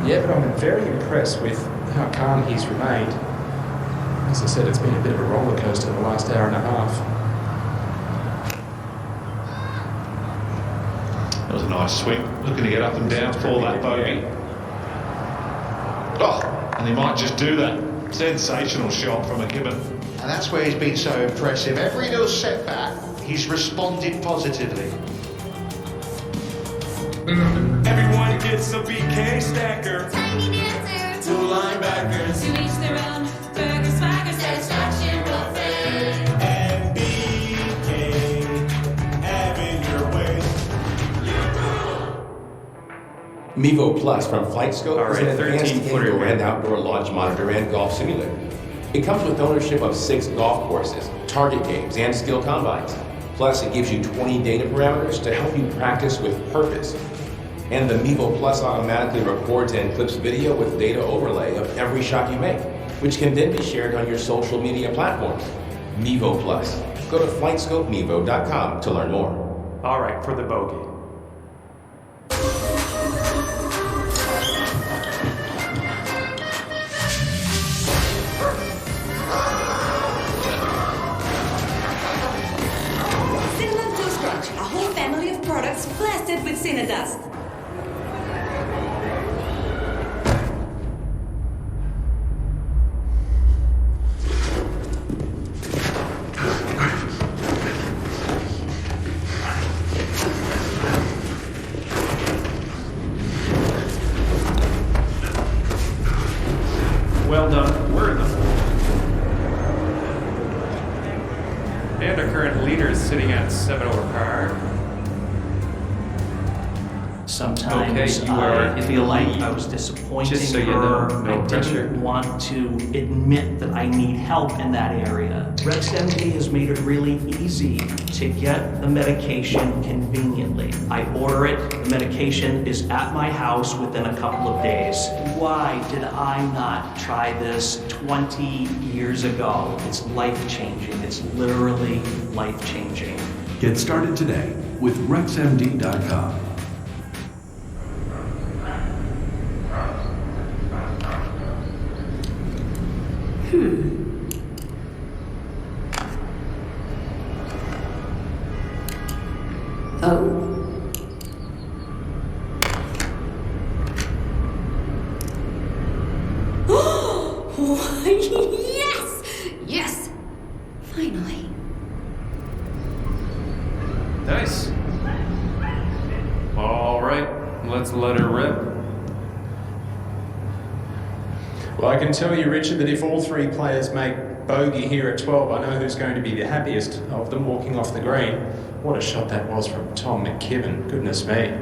Yeah, but I'm very impressed with how calm he's remained. As I said, it's been a bit of a roller coaster the last hour and a half. That was a nice swing, looking to get up and down for that bogey. Oh, and he might just do that. Sensational shot from McKibben. And that's where he's been so impressive. Every little setback, he's responded positively. Everyone gets a BK stacker. Tiny dancer. 2 linebackers. To each their own. Burger swagger satisfaction buffet. And BK, having your way. Mevo Plus from FlightScope All is right, an advanced 13-footer indoor here. and outdoor launch monitor and golf simulator. It comes with ownership of 6 golf courses, target games, and skill combines. Plus, it gives you 20 data parameters to help you practice with purpose. And the Mevo Plus automatically records and clips video with data overlay of every shot you make, which can then be shared on your social media platforms. Mevo Plus. Go to flightscopemevo.com to learn more. All right, for the bogey. Cinnamon Toast Crunch, a whole family of products blasted with Cinnadust. Well done. We're in the hole. And our current leader is sitting at 7 over par. Sometimes Okay, you are I feel like I was disappointing just so you her. know, no I pressure. didn't want to admit that I need help in that area. Rex MD has made it really easy to get the medication conveniently. I order it, the medication is at my house within a couple of days. Why did I not try this 20 years ago? It's life-changing. It's literally life-changing. Get started today with RexMD.com. Oh. Yes! Yes! Finally. Nice. All right, let's let her rip. Well, I can tell you, Richard, that if all three players make bogey here at 12, I know who's going to be the happiest of them walking off the green. What a shot that was from Tom McKibben. Goodness me.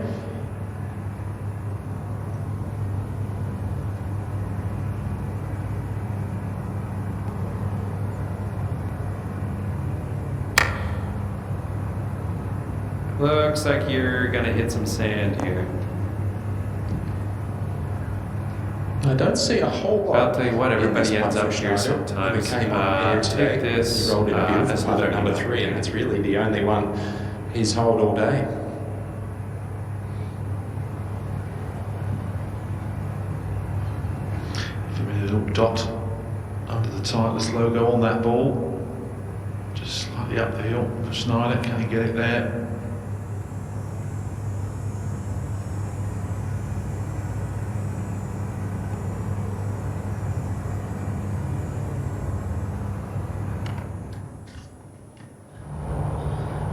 Looks like you're gonna hit some sand here. I don't see a whole lot. I'll tell you what, everybody ends up here Schneider. sometimes. He came on here today. Take this. He rolled in a beautiful that's putt at another number 3, and it's really the only one he's held all day. Give me a little dot under the Titleist logo on that ball. Just slightly up the hill for Schneider. Can he get it there?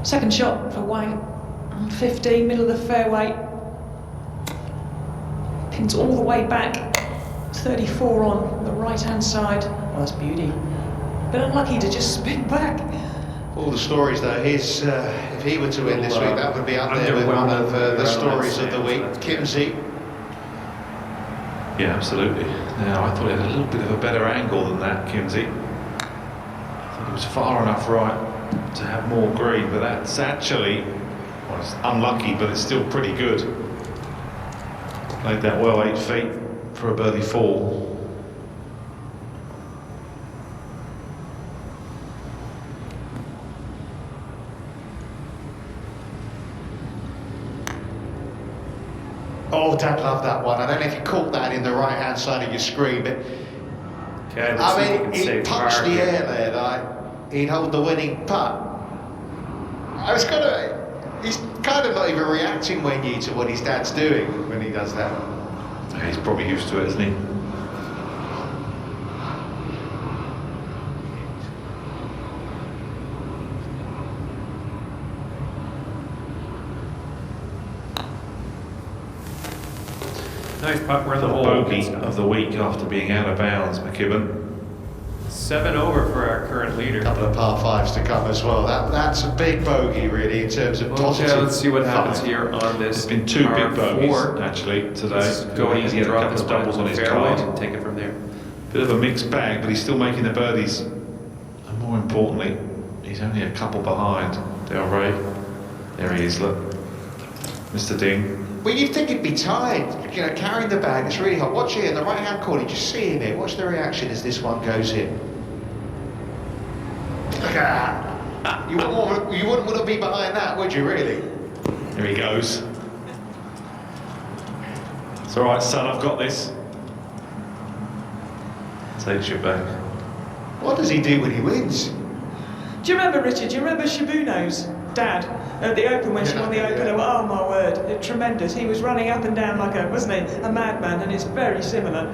Second shot for Wang on 15, middle of the fairway. Pins all the way back. 34 on the right-hand side. Oh, that's beauty. But unlucky to just spin back. All the stories though, if he were to win this week, that would be up there with one of the stories of the week. Kimsey. Yeah, absolutely. Now, I thought he had a little bit of a better angle than that, Kimsey. I thought it was far enough right to have more green, but that's actually, well, it's unlucky, but it's still pretty good. Played that well, 8 feet for a birdie 4. Oh, Dad loved that one. I don't know if you caught that in the right-hand side of your screen, but okay, I mean, he punched the air there, like he'd hold the winning putt. I was he's kind of not even reacting when to what his dad's doing when he does that. Yeah, he's probably used to it, isn't he? Nice putt, we're in the hole. Bogey of the week after being out of bounds, McKibben. 7 over for our current leader. A couple of par 5s to come as well. That's a big bogey, really, in terms of positive. Okay, let's see what happens 5. here on this. There's been 2 par big bogeys 4. actually today. Let's go He's and had a drop couple this of doubles on his fairway card. and take it from there. Bit of a mixed bag, but he's still making the birdies. And more importantly, he's only a couple behind Del Rey. There he is, look. Mr. Ding. Well, you'd think he'd be tired, carrying the bag. It's really hot. Watch here in the right-hand corner. Just see him here. Watch the reaction as this one goes in. Look at that. You wouldn't want to be behind that, would you, really? Here he goes. It's all right, son, I've got this. Takes you back. What does he do when he wins? Do you remember, Richard? Do you remember Shibuno's dad at the Open when she won the Open? Oh my word, tremendous. He was running up and down like wasn't he, a madman, and it's very similar.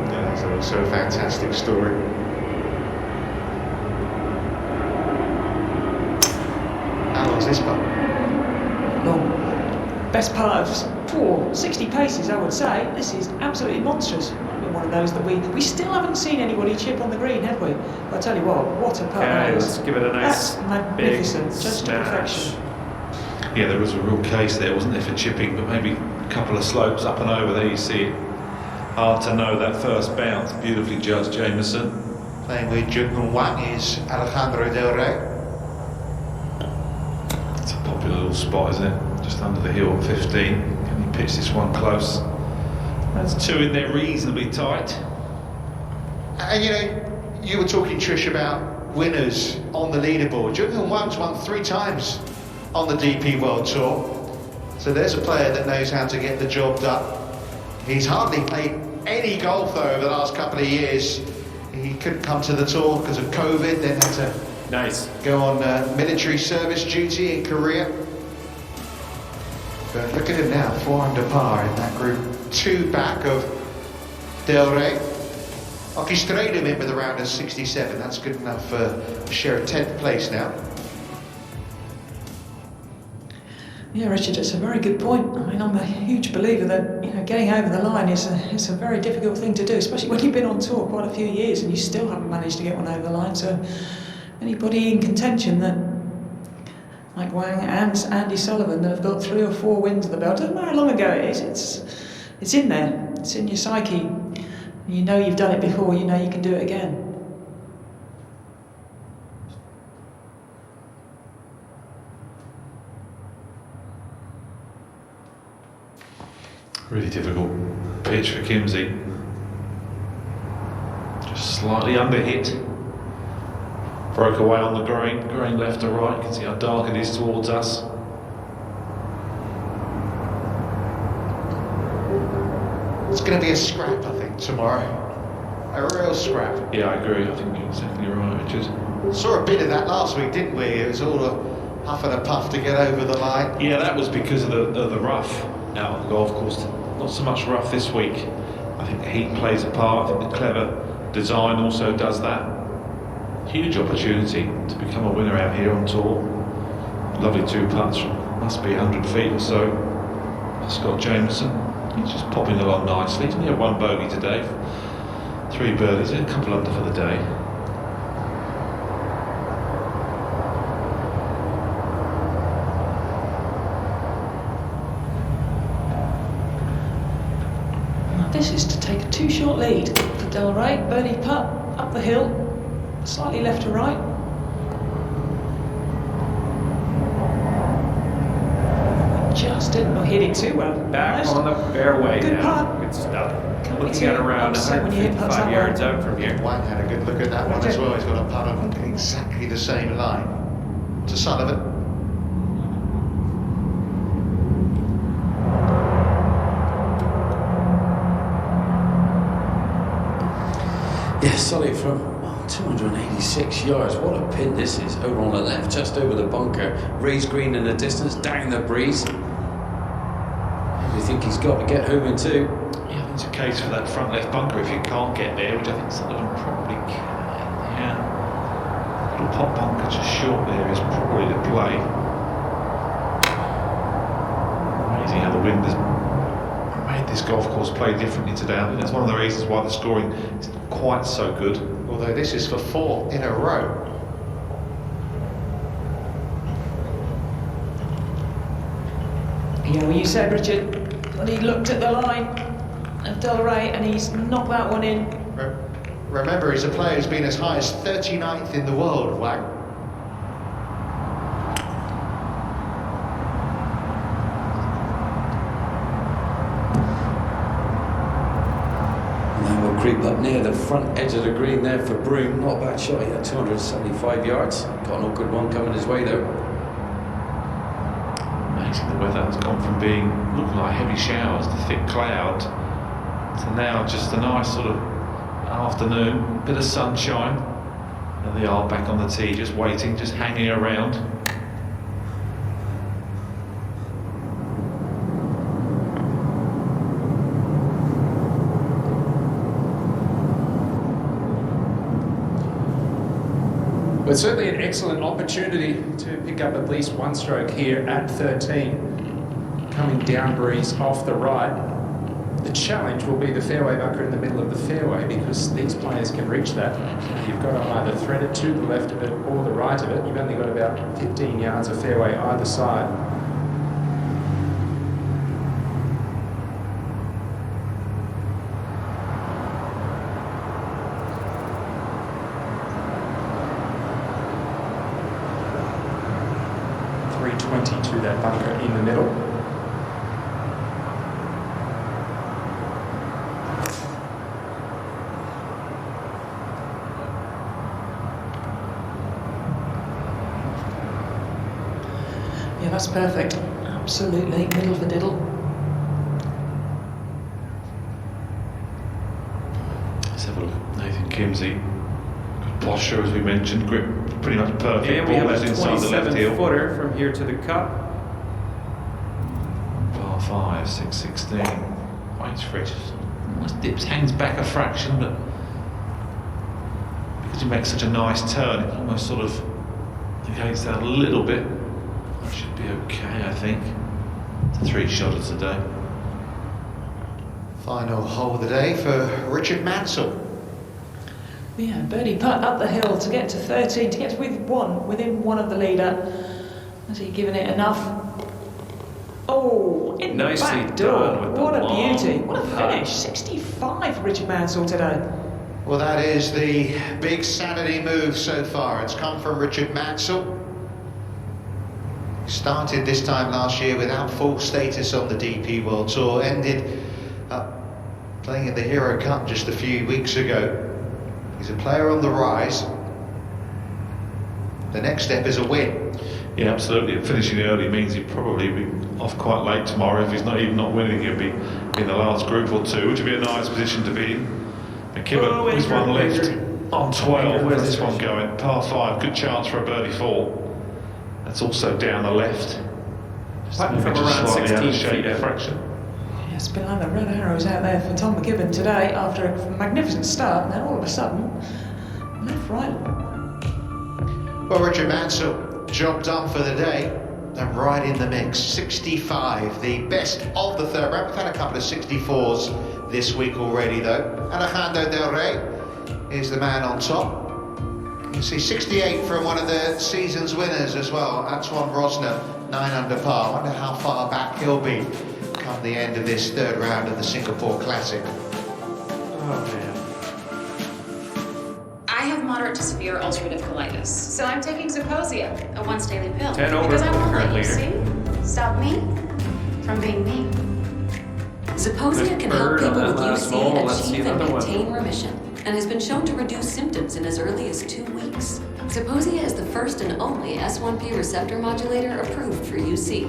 Yeah, it's also a fantastic story. How long's this one? Long. Best part of 4, 60 paces, I would say. This is absolutely monstrous. Might be one of those that we still haven't seen anybody chip on the green, have we? But I tell you what a putt that is. Let's give it a nice, that's magnificent, just to perfection. Yeah, there was a real case there, wasn't there, for chipping, but maybe a couple of slopes up and over there, you see it. Hard to know that first bounce. Beautifully judged, Jameson. Playing with Jung Wang is Alejandro Del Rey. It's a popular little spot, isn't it? Just under the hill at 15. Can he pitch this one close? That's 2 in there reasonably tight. And you know, you were talking, Trish, about winners on the leaderboard. Jung Wang's won 3 times on the DP World Tour. So there's a player that knows how to get the job done. He's hardly played any golf though over the last couple of years. He couldn't come to the tour because of COVID, then had to go on military service duty in Korea. But look at him now, 4 under par in that group 2 back of Del Rey. Hockey straight him in with a round of 67. That's good enough to share a 10th place now. Yeah, Richard, it's a very good point. I mean, I'm a huge believer that, you know, getting over the line is a very difficult thing to do, especially when you've been on tour quite a few years and you still haven't managed to get one over the line. So anybody in contention that, like Wang and Andy Sullivan, that have got 3 or 4 wins at the belt, doesn't matter how long ago it is, it's in there, it's in your psyche. You know you've done it before, you know you can do it again. Really difficult pitch for Kimsey. Just slightly under hit. Broke away on the green left to right. You can see how dark it is towards us. It's going to be a scrap, I think, tomorrow. A real scrap. Yeah, I agree. I think you're exactly right, Richard. Saw a bit of that last week, didn't we? It was all a huff and a puff to get over the line. Yeah, that was because of the rough out on the golf course. Not so much rough this week. I think the heat plays a part. I think the clever design also does that. Huge opportunity to become a winner out here on tour. Lovely 2 putts from must be 100 feet or so. Scott Jameson, he's just popping along nicely. He's only had 1 bogey today, 3 birdies, a couple under for the day. This is to take a 2-shot lead for Del Rey. Birdie putt up the hill, slightly left to right. Just didn't hit it too well. Back on the fairway good now. Putt. Good stuff. Can't Looking at around 155 yards out from here. Wang had a good look at that one as well. He's got a putt on exactly the same line to Sullivan. Yeah, solid from 286 yards. What a pin this is. Over on the left, just over the bunker. Raised green in the distance, down the breeze. We think he's got to get home in 2. Yeah, I think it's a case for that front left bunker if you can't get there, which I think Sullivan probably can. Yeah. Little pop bunker just short there is probably the play. Amazing how the wind has made this golf course play differently today. I think that's one of the reasons why the scoring is not quite so good. Although this is for 4 in a row. Yeah, well, you said, Richard, when he looked at the line of Del Rey and he's knocked that one in. Remember, he's a player who's been as high as 39th in the world, Wang. Creep up near the front edge of the green there for Broom. Not a bad shot. He had 275 yards. Got an awkward one coming his way though. Amazing the weather has gone from being looking like heavy showers to thick cloud to now just a nice sort of afternoon, bit of sunshine. And they are back on the tee, just waiting, just hanging around. But certainly an excellent opportunity to pick up at least 1 stroke here at 13. coming down breeze off the right. The challenge will be the fairway bunker in the middle of the fairway, because these players can reach that. You've got to either thread it to the left of it or the right of it. You've only got about 15 yards of fairway either side. .320 to that bunker in the middle. Yeah, that's perfect. Absolutely, middle of the diddle. Let's have a look at Nathan Kimsey. Good posture, as we mentioned. Grip pretty much perfect. And we have Ball a is inside the left heel. 27-footer from here to the cup. Par 5, 616. Waits for it. Almost dips, hangs back a fraction, but because he makes such a nice turn, it almost sort of negates that a little bit. That should be okay, I think. It's a 3-shotter today. Final hole of the day for Richard Mansell. Yeah, birdie putt up the hill to get to 13, to get to within one of the leader. Has he given it enough? Oh, in Nicely the back door. done with the What a long beauty. What a putt. finish. 65 for Richard Mansell today. Well, that is the big Saturday move so far. It's come from Richard Mansell. Started this time last year without full status on the DP World Tour. Ended up playing in the Hero Cup just a few weeks ago. He's a player on the rise. The next step is a win. Yeah, absolutely. And finishing early means he'll probably be off quite late tomorrow. If he's not winning, he'll be in the last group or two, which would be a nice position to be in. McKibben with one left on 12. Where's this one going? Par 5, good chance for a birdie 4. That's also down the left. Putting from around 16 feet a fraction. Yeah, it's been like the red arrows out there for Tom McKibben today after a magnificent start, and then all of a sudden, left, right. Well, Richard Mansell, job done for the day, and right in the mix. 65, the best of the third round. We've had a couple of 64s this week already, though. Alejandro Del Rey is the man on top. You see 68 from one of the season's winners as well, Antoine Rosner, 9 under par. I wonder how far back he'll be come the end of this third round of the Singapore Classic. Oh, man. I have moderate to severe ulcerative colitis, so I'm taking Zeposia, a once daily pill. 10 over because I for the won't current let you leader. see, stop me from being me. Zeposia Nice can help bird on people that with last UC hole. Let's see achieve and another one. maintain remission, and has been shown to reduce symptoms in as early as 2 weeks. Zeposia is the first and only S1P receptor modulator approved for UC.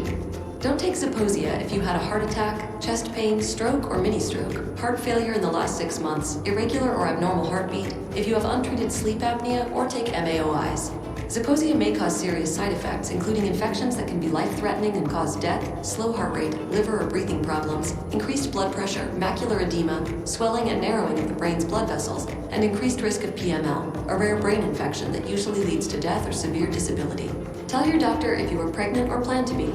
Don't take Zeposia if you had a heart attack, chest pain, stroke, or mini-stroke, heart failure in the last 6 months, irregular or abnormal heartbeat, if you have untreated sleep apnea, or take MAOIs. Zeposia may cause serious side effects, including infections that can be life-threatening and cause death, slow heart rate, liver or breathing problems, increased blood pressure, macular edema, swelling and narrowing of the brain's blood vessels, and increased risk of PML, a rare brain infection that usually leads to death or severe disability. Tell your doctor if you are pregnant or plan to be.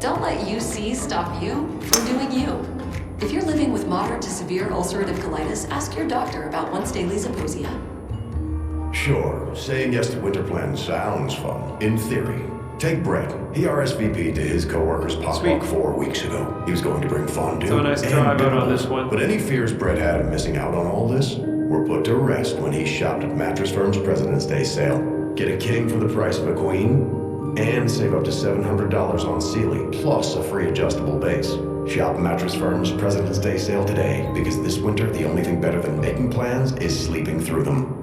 Don't let UC stop you from doing you. If you're living with moderate to severe ulcerative colitis, ask your doctor about once daily Zeposia. Sure, saying yes to winter plans sounds fun, in theory. Take Brett. He RSVP'd to his coworker's potluck 4 weeks ago. He was going to bring fondue. So a nice and drive out dinner. on this one. But any fears Brett had of missing out on all this were put to rest when he shopped at Mattress Firm's President's Day sale. Get a king for the price of a queen, and save up to $700 on Sealy, plus a free adjustable base. Shop Mattress Firm's President's Day sale today, because this winter the only thing better than making plans is sleeping through them.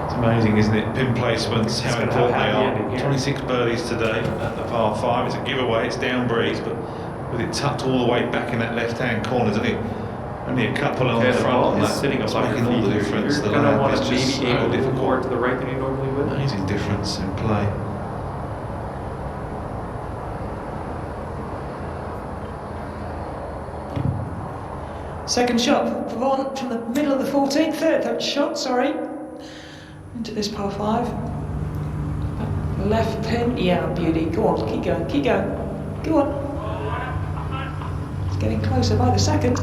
It's amazing, isn't it? Pin placements, how important they are. 26 birdies today at the par 5. It's a giveaway, it's down breeze, but with it tucked all the way back in that left-hand corner, only a couple on the front. Is sitting That's up on making your all the feet. difference. You're The going to lap want is to just maybe so aim a little difficult. more to the right than you normally would. Amazing difference in play. Second shot for Vaughn from the middle of the 14th, third shot, sorry. Into this par 5. Left pin, yeah, beauty. Go on, keep going, keep going. Go on. It's getting closer by the second.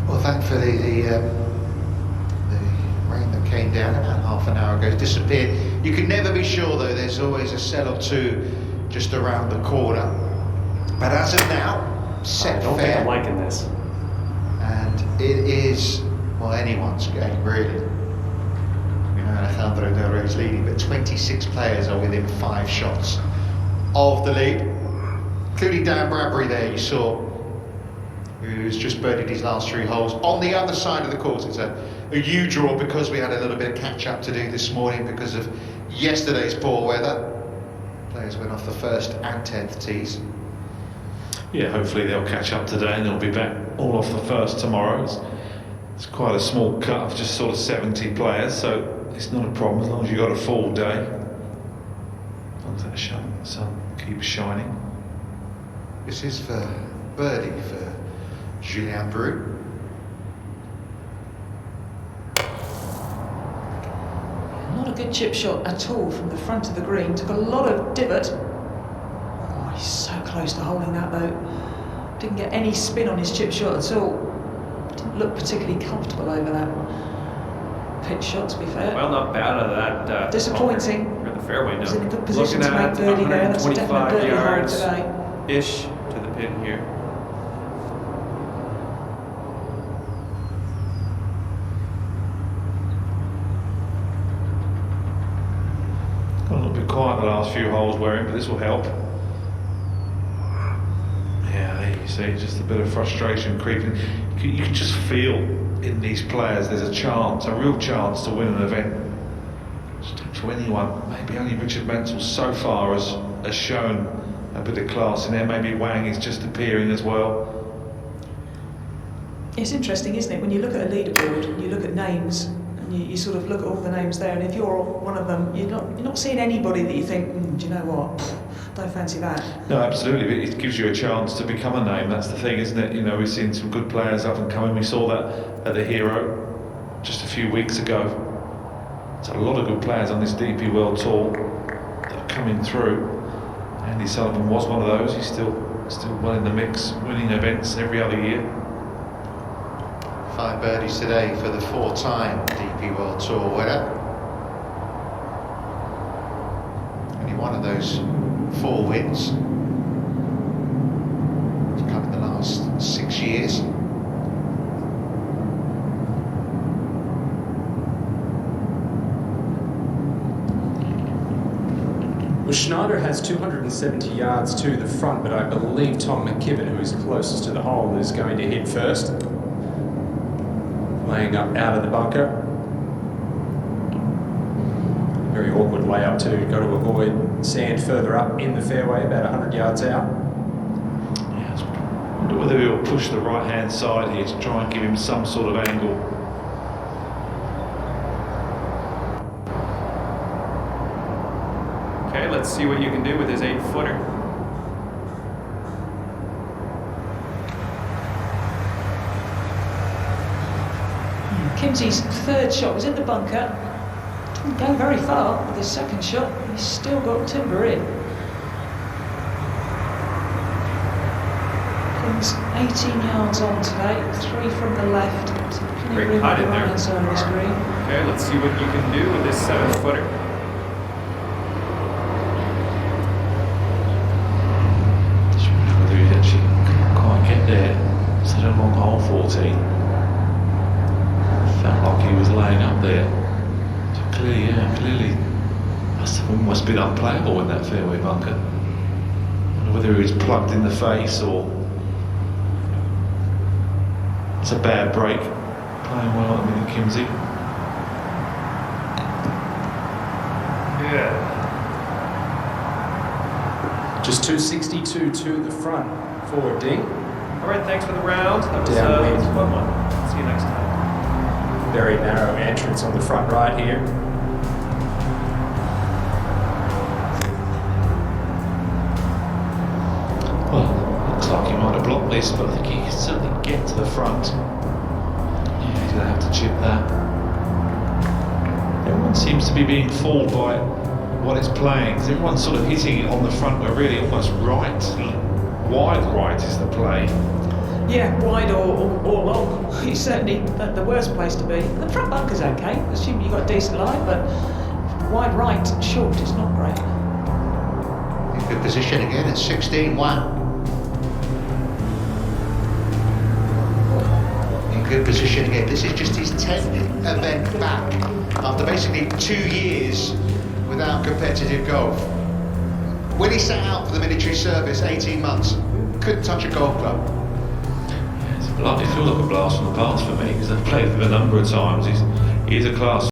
Well, thankfully the rain that came down about half an hour ago disappeared. You can never be sure though, there's always a cell or two just around the corner. But as of now, set I don't fair. think I'm liking this. And it is, well, anyone's game, really. You know, Alejandro Del Rey's leading, but 26 players are within 5 shots of the lead. Including Dan Bradbury there, you saw, who's just birdied his last 3 holes. On the other side of the course, it's a U draw because we had a little bit of catch-up to do this morning because of yesterday's poor weather. Players went off the first and 10th tees. Yeah, hopefully they'll catch up today and they'll be back all off the first tomorrow. It's quite a small cut of just sort of 70 players, so it's not a problem as long as you've got a full day. As long as that sun keeps shining. This is for birdie for Julien Bru. Not a good chip shot at all from the front of the green. Took a lot of divot. Oh, he's so close to holding that though. Didn't get any spin on his chip shot at all. Didn't look particularly comfortable over that pitch shot, to be fair. Well, not bad out of that. Disappointing. Or the fairway, no. He's in a good position to Looking make birdie there. That's a definite 125 birdie hole yards today. ish to the pin here. Got a little bit quiet the last few holes wearing, but this will help. Yeah, there you see, just a bit of frustration creeping. You can just feel in these players there's a chance, a real chance to win an event. To anyone, maybe only Richard Mansell so far has shown a bit of class in there. Maybe Wang is just appearing as well. It's interesting, isn't it, when you look at a leaderboard, you look at names, and you sort of look at all the names there, and if you're one of them, you're not seeing anybody that you think, do you know what, don't fancy that. No, absolutely, but it gives you a chance to become a name. That's the thing, isn't it? You know, we've seen some good players up and coming. We saw that at the Hero just a few weeks ago. There's a lot of good players on this DP World Tour that are coming through. Andy Sullivan was one of those. He's still well in the mix, winning events every other year. 5 birdies today for the 4-time DP World Tour winner. Only one of those 4 wins has come in the last 6 years. Well, Schneider has 270 yards to the front, but I believe Tom McKibben, who is closest to the hole, is going to hit first. Laying up out of the bunker. Very awkward layup too. Got to avoid sand further up in the fairway, about 100 yards out. Yeah, I wonder whether he'll push the right-hand side here to try and give him some sort of angle. Okay, let's see what you can do with his 8-footer. Kimsey's 3rd shot was in the bunker. Didn't go very far with his 2nd shot. He's still got timber in. Kim's 18 yards on today, 3 from the left. So plenty Great of room cut on the in there. right-hand side of this green. Okay, let's see what you can do with this 7-footer. Just wonder whether he actually can't quite get there. Such a long hole, 14. Felt like he was laying up there. So clearly must have almost been unplayable in that fairway bunker. I wonder whether he was plugged in the face or it's a bad break. Playing well at the minute, Kimsey. Yeah. Just 262 to the front for Ding. All right, thanks for the round. That was a Downwind. fun one. See you next time. Very narrow entrance on the front right here. Well, like he might have blocked this, but I think he can certainly get to the front. Yeah, he's going to have to chip that. Everyone seems to be being fooled by what it's playing, because everyone's sort of hitting it on the front where really almost right, wide right is the play. Yeah, wide or long. It's certainly the worst place to be. The front bunker's okay, assuming you've got a decent line, but wide right and short is not great. In good position again at 16-1. In good position again. This is just his 10th event back after basically 2 years without competitive golf. When he set out for the military service, 18 months, couldn't touch a golf club. It feels like a blast from the past for me, because I've played with him a number of times. He's a class